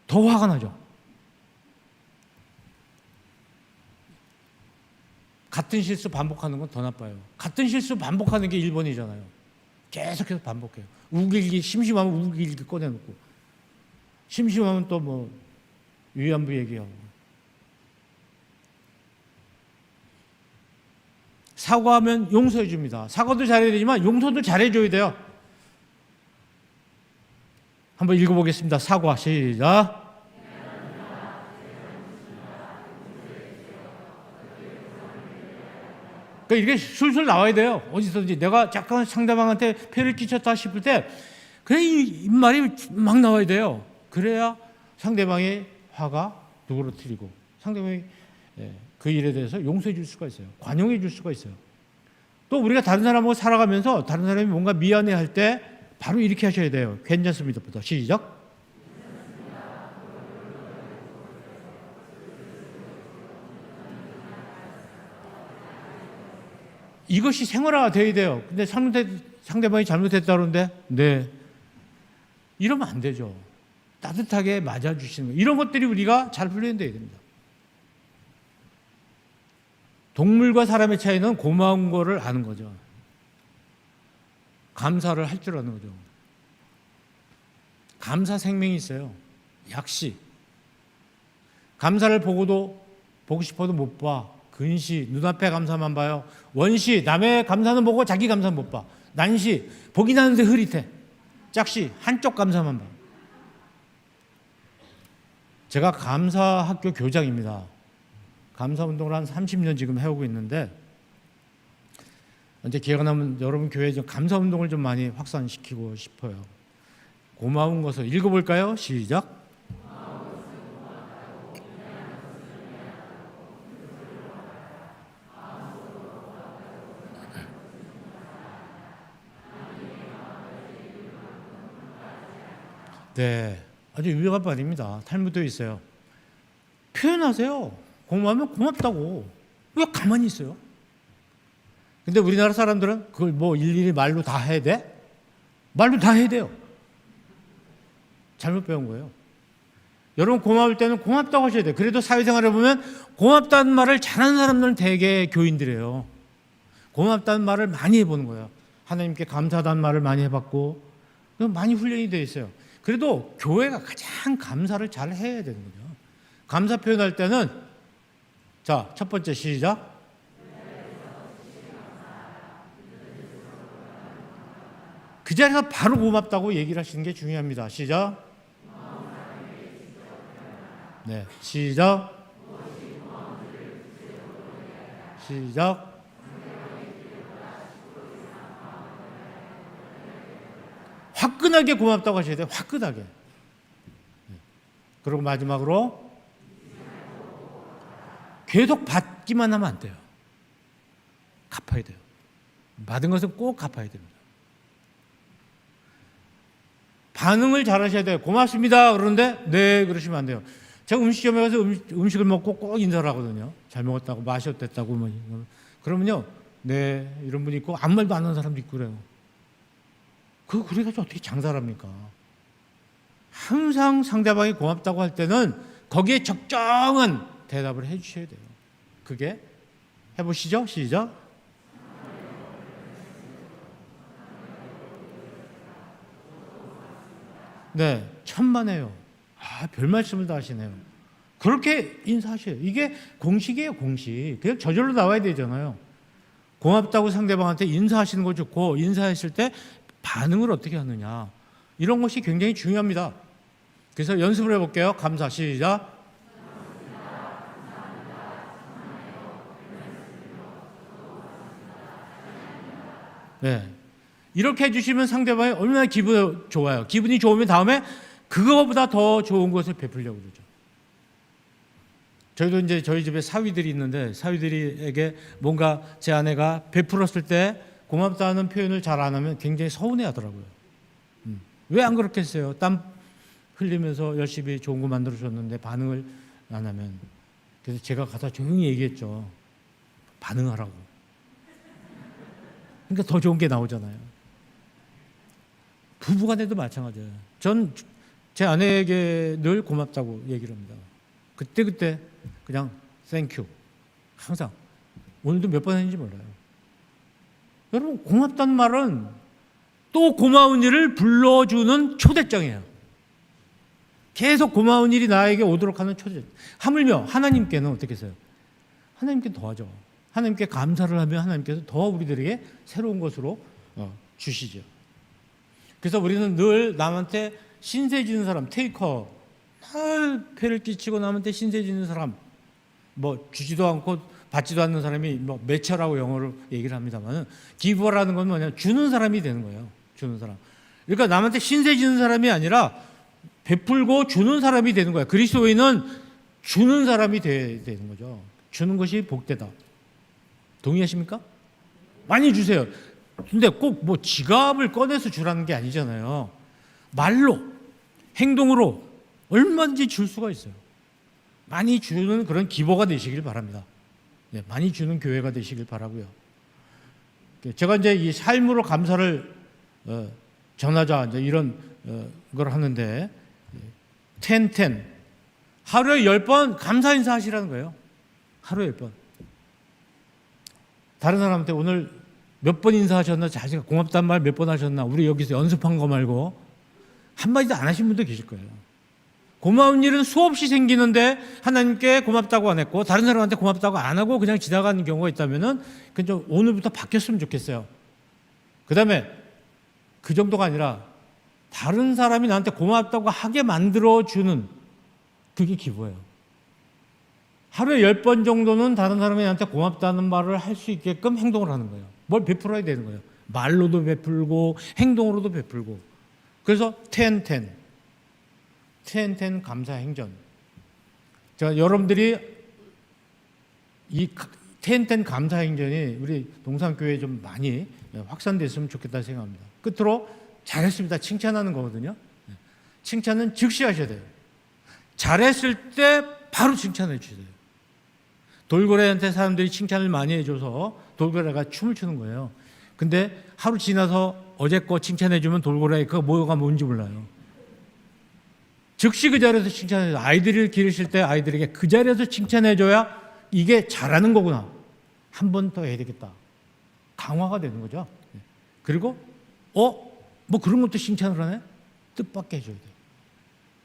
더 화가 나죠. 같은 실수 반복하는 건 더 나빠요. 같은 실수 반복하는 게 1번이잖아요. 계속해서 반복해요. 우길기 심심하면 우길기 꺼내놓고 심심하면 또 뭐 위안부 얘기하고. 사과하면 용서해 줍니다. 사과도 잘해야 되지만 용서도 잘해줘야 돼요. 한번 읽어보겠습니다. 사과 시작. 그러니까 이게 술술 나와야 돼요. 어디서든지 내가 잠깐 상대방한테 폐를 끼쳤다 싶을 때 그냥 이 말이 막 나와야 돼요. 그래야 상대방의 화가 누그러뜨리고 상대방이 그 일에 대해서 용서해 줄 수가 있어요. 관용해 줄 수가 있어요. 또 우리가 다른 사람하고 살아가면서 다른 사람이 뭔가 미안해 할 때 바로 이렇게 하셔야 돼요. 괜찮습니다부터 시작. 이것이 생활화가 돼야 돼요. 근데 상대방이 잘못했다 그러는데 네. 이러면 안 되죠. 따뜻하게 맞아주시는 거예요. 이런 것들이 우리가 잘 훈련돼야 됩니다. 동물과 사람의 차이는 고마운 거를 아는 거죠. 감사를 할 줄 아는 거죠. 감사 생명이 있어요. 약시. 감사를 보고 싶어도 못 봐. 근시, 눈앞에 감사만 봐요. 원시, 남의 감사는 보고 자기 감사는 못 봐. 난시, 보긴 하는데 흐릿해. 짝시, 한쪽 감사만 봐. 제가 감사학교 교장입니다. 감사운동을 한 30년 지금 해오고 있는데 이제 기회가 나면 여러분 교회에 좀 감사운동을 좀 많이 확산시키고 싶어요. 고마운 것을 읽어볼까요? 시작. 네, 아주 유명한 말입니다. 탈무드에 있어요. 표현하세요. 고마우면 고맙다고. 왜 가만히 있어요? 근데 우리나라 사람들은 그걸 뭐 일일이 말로 다 해야 돼? 말로 다 해야 돼요. 잘못 배운 거예요. 여러분 고마울 때는 고맙다고 하셔야 돼요. 그래도 사회생활에 보면 고맙다는 말을 잘하는 사람들은 대개 교인들이에요. 고맙다는 말을 많이 해보는 거예요. 하나님께 감사하다는 말을 많이 해봤고 많이 훈련이 되어 있어요. 그래도 교회가 가장 감사를 잘 해야 되는 거죠. 감사 표현할 때는 자, 첫 번째 시작. 그 자리에서 바로 고맙다고 얘기를 하시는 게 중요합니다. 시작. 네, 시작. 시작. 화끈하게 고맙다고 하셔야 돼요. 화끈하게. 그리고 마지막으로 계속 받기만 하면 안 돼요. 갚아야 돼요. 받은 것은 꼭 갚아야 됩니다. 반응을 잘 하셔야 돼요. 고맙습니다. 그런데 네 그러시면 안 돼요. 제가 음식점에 가서 음식을 먹고 꼭 인사를 하거든요. 잘 먹었다고 맛이 어땠다고 뭐 그러면요. 네 이런 분이 있고 아무 말도 안 하는 사람도 있고 그래요. 그래가지고 어떻게 장사를 합니까? 항상 상대방이 고맙다고 할 때는 거기에 적정한 대답을 해주셔야 돼요. 그게 해보시죠. 시작. 네, 천만에요. 별 말씀을 다 하시네요. 그렇게 인사하셔요. 이게 공식이에요, 공식. 그냥 저절로 나와야 되잖아요. 고맙다고 상대방한테 인사하시는 거 좋고 인사했을 때 반응을 어떻게 하느냐 이런 것이 굉장히 중요합니다. 그래서 연습을 해볼게요. 감사 시작. 네, 이렇게 해주시면 상대방이 얼마나 기분이 좋아요. 기분이 좋으면 다음에 그거보다 더 좋은 것을 베풀려고 그러죠. 저희도 이제 저희 집에 사위들이 있는데 사위들에게 뭔가 제 아내가 베풀었을 때 고맙다는 표현을 잘 안 하면 굉장히 서운해하더라고요. 왜 안 그렇게 했어요? 땀 흘리면서 열심히 좋은 거 만들어줬는데 반응을 안 하면. 그래서 제가 가서 조용히 얘기했죠. 반응하라고. 그러니까 더 좋은 게 나오잖아요. 부부간에도 마찬가지예요. 전 제 아내에게 늘 고맙다고 얘기를 합니다. 그때 그냥 땡큐 항상. 오늘도 몇 번 했는지 몰라요. 여러분 고맙다는 말은 또 고마운 일을 불러주는 초대장이에요. 계속 고마운 일이 나에게 오도록 하는 초대. 하물며 하나님께는 어떻게 했어요? 하나님께 더하죠. 하나님께 감사를 하면 하나님께서 더 우리들에게 새로운 것으로 주시죠. 그래서 우리는 늘 남한테 신세 지는 사람, 테이커, 폐를 끼치고 남한테 신세 지는 사람, 뭐 주지도 않고 받지도 않는 사람이 뭐 매처라고 영어로 얘기를 합니다만, 기버라는 건 뭐냐, 주는 사람이 되는 거예요. 주는 사람. 그러니까 남한테 신세 지는 사람이 아니라 베풀고 주는 사람이 되는 거예요. 그리스도인은 주는 사람이 되는 거죠. 주는 것이 복되다. 동의하십니까? 많이 주세요. 근데 꼭 뭐 지갑을 꺼내서 주라는 게 아니잖아요. 말로, 행동으로 얼마든지 줄 수가 있어요. 많이 주는 그런 기버가 되시길 바랍니다. 네, 많이 주는 교회가 되시길 바라고요. 제가 이제 이 삶으로 감사를 전하자 이제 이런 걸 하는데, 10 하루에 10번 감사 인사하시라는 거예요. 하루에 10번. 다른 사람한테 오늘 몇 번 인사하셨나, 자기가 고맙다는 말 몇 번 하셨나, 우리 여기서 연습한 거 말고 한마디도 안 하신 분도 계실 거예요. 고마운 일은 수없이 생기는데 하나님께 고맙다고 안 했고 다른 사람한테 고맙다고 안 하고 그냥 지나가는 경우가 있다면은 그냥 오늘부터 바뀌었으면 좋겠어요. 그 다음에 그 정도가 아니라 다른 사람이 나한테 고맙다고 하게 만들어주는, 그게 기부예요. 하루에 10번 정도는 다른 사람이 나한테 고맙다는 말을 할 수 있게끔 행동을 하는 거예요. 뭘 베풀어야 되는 거예요. 말로도 베풀고 행동으로도 베풀고. 그래서 10 감사 행전. 제가 여러분들이 이 10 감사 행전이 우리 동산교회에 좀 많이 확산됐으면 좋겠다 생각합니다. 끝으로 잘했습니다. 칭찬하는 거거든요. 칭찬은 즉시 하셔야 돼요. 잘했을 때 바로 칭찬해 주세요. 돌고래한테 사람들이 칭찬을 많이 해줘서 돌고래가 춤을 추는 거예요. 근데 하루 지나서 어제 거 칭찬해 주면 돌고래 그거 뭐가 뭔지 몰라요. 즉시 그 자리에서 칭찬해줘. 아이들을 기르실 때 아이들에게 그 자리에서 칭찬해줘야 이게 잘하는 거구나. 한 번 더 해야 되겠다. 강화가 되는 거죠. 그리고 뭐 그런 것도 칭찬을 하네? 뜻밖의 해줘야 돼요.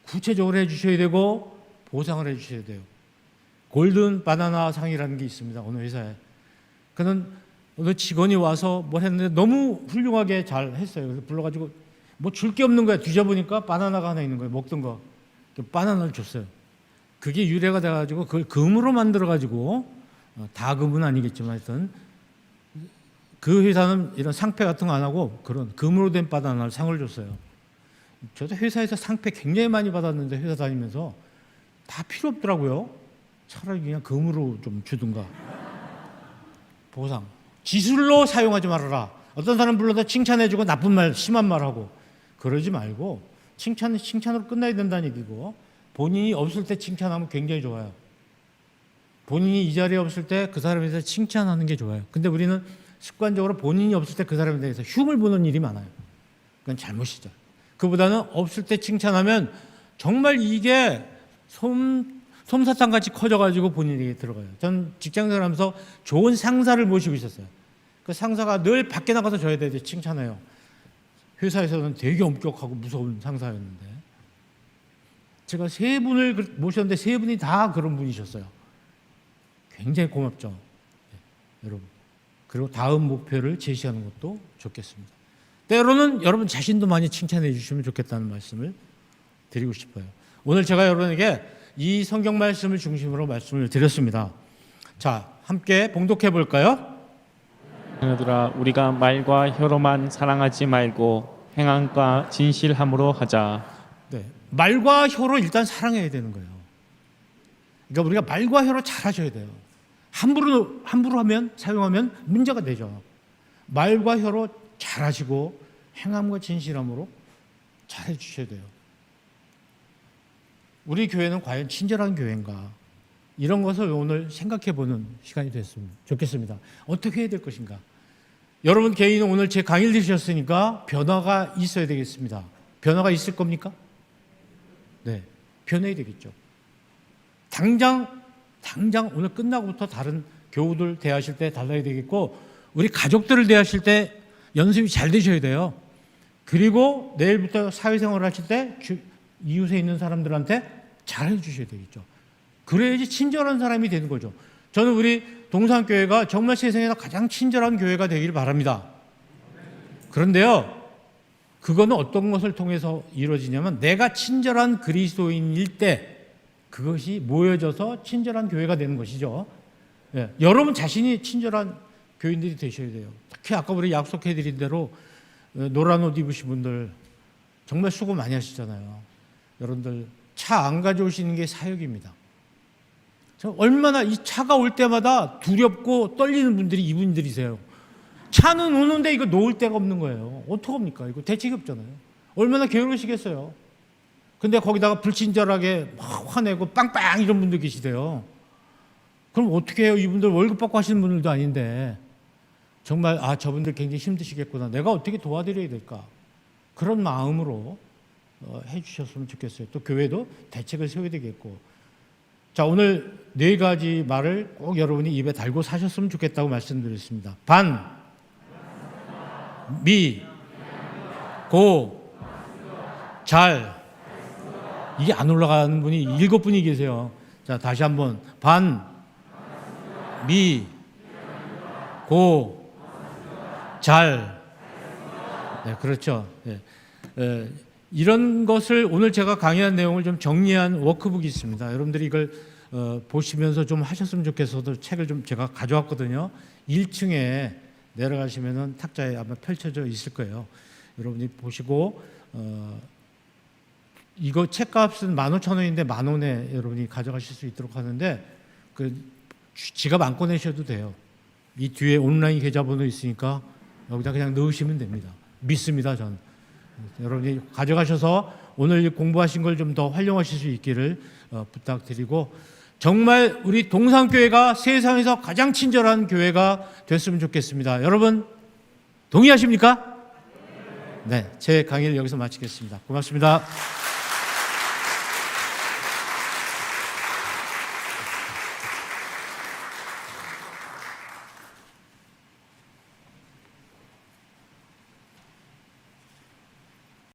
구체적으로 해주셔야 되고 보상을 해주셔야 돼요. 골든 바나나 상이라는 게 있습니다. 어느 회사에. 그는 어느 직원이 와서 뭘 했는데 너무 훌륭하게 잘 했어요. 그래서 불러가지고 뭐 줄 게 없는 거야. 뒤져보니까 바나나가 하나 있는 거예요. 먹던 거. 바나나를 줬어요. 그게 유래가 돼가지고 그걸 금으로 만들어가지고, 다 금은 아니겠지만 하여튼 그 회사는 이런 상패 같은 거 안 하고 그런 금으로 된 바나나를 상을 줬어요. 저도 회사에서 상패 굉장히 많이 받았는데 회사 다니면서 다 필요 없더라고요. 차라리 그냥 금으로 좀 주든가. 보상. 지술로 사용하지 말아라. 어떤 사람 불러서 칭찬해주고 나쁜 말, 심한 말하고 그러지 말고 칭찬은 칭찬으로 끝나야 된다는 얘기고, 본인이 없을 때 칭찬하면 굉장히 좋아요. 본인이 이 자리에 없을 때 그 사람에 대해서 칭찬하는 게 좋아요. 근데 우리는 습관적으로 본인이 없을 때 그 사람에 대해서 흉을 보는 일이 많아요. 그건 잘못이죠. 그보다는 없을 때 칭찬하면 정말 이게 솜사탕같이 커져가지고 본인에게 들어가요. 전 직장생활 하면서 좋은 상사를 모시고 있었어요. 그 상사가 늘 밖에 나가서 저에 대해 칭찬해요. 회사에서는 되게 엄격하고 무서운 상사였는데 제가 3분을 모셨는데 3분이 다 그런 분이셨어요. 굉장히 고맙죠. 네, 여러분. 그리고 다음 목표를 제시하는 것도 좋겠습니다. 때로는 여러분 자신도 많이 칭찬해 주시면 좋겠다는 말씀을 드리고 싶어요. 오늘 제가 여러분에게 이 성경 말씀을 중심으로 말씀을 드렸습니다. 자, 함께 봉독해 볼까요? 자녀들아 우리가 말과 혀로만 사랑하지 말고 행함과 진실함으로 하자. 네, 말과 혀로 일단 사랑해야 되는 거예요. 그러니까 우리가 말과 혀로 잘하셔야 돼요. 함부로 하면, 사용하면 문제가 되죠. 말과 혀로 잘하시고 행함과 진실함으로 잘해 주셔야 돼요. 우리 교회는 과연 친절한 교회인가? 이런 것을 오늘 생각해보는 시간이 됐으면 좋겠습니다. 어떻게 해야 될 것인가? 여러분 개인은 오늘 제 강의를 들으셨으니까 변화가 있어야 되겠습니다. 변화가 있을 겁니까? 네, 변해야 되겠죠. 당장 오늘 끝나고부터 다른 교우들 대하실 때 달라야 되겠고, 우리 가족들을 대하실 때 연습이 잘 되셔야 돼요. 그리고 내일부터 사회생활을 하실 때 이웃에 있는 사람들한테 잘해 주셔야 되겠죠. 그래야지 친절한 사람이 되는 거죠. 저는 우리 동산교회가 정말 세상에서 가장 친절한 교회가 되기를 바랍니다. 그런데요, 그거는 어떤 것을 통해서 이루어지냐면 내가 친절한 그리스도인일 때 그것이 모여져서 친절한 교회가 되는 것이죠. 예, 여러분 자신이 친절한 교인들이 되셔야 돼요. 특히 아까 우리 약속해드린 대로 노란 옷 입으신 분들 정말 수고 많이 하시잖아요. 여러분들 차 안 가져오시는 게 사역입니다. 얼마나 이 차가 올 때마다 두렵고 떨리는 분들이 이분들이세요. 차는 오는데 이거 놓을 데가 없는 거예요. 어떡합니까? 이거 대책이 없잖아요. 얼마나 게으르시겠어요. 근데 거기다가 불친절하게 막 화내고 빵빵 이런 분들 계시대요. 그럼 어떻게 해요? 이분들 월급 받고 하시는 분들도 아닌데 정말 저분들 굉장히 힘드시겠구나. 내가 어떻게 도와드려야 될까? 그런 마음으로 해주셨으면 좋겠어요. 또 교회도 대책을 세워야 되겠고. 자, 오늘 4가지 말을 꼭 여러분이 입에 달고 사셨으면 좋겠다고 말씀드렸습니다. 반, 미, 고, 잘. 이게 안 올라가는 분이 7분이 계세요. 자, 다시 한번. 반, 미, 고, 잘. 네, 그렇죠. 네. 이런 것을 오늘 제가 강의한 내용을 좀 정리한 워크북이 있습니다. 여러분들이 이걸 보시면서 좀 하셨으면 좋겠어서 책을 좀 제가 가져왔거든요. 1층에 내려가시면은 탁자에 아마 펼쳐져 있을 거예요. 여러분이 보시고 이거 책값은 15,000원인데 10,000원에 여러분이 가져가실 수 있도록 하는데 그 지갑 안 꺼내셔도 돼요. 이 뒤에 온라인 계좌번호 있으니까 여기다 그냥 넣으시면 됩니다. 믿습니다, 저는. 여러분이 가져가셔서 오늘 공부하신 걸 좀 더 활용하실 수 있기를 부탁드리고 정말 우리 동산교회가 세상에서 가장 친절한 교회가 됐으면 좋겠습니다. 여러분 동의하십니까? 네, 제 강의를 여기서 마치겠습니다. 고맙습니다.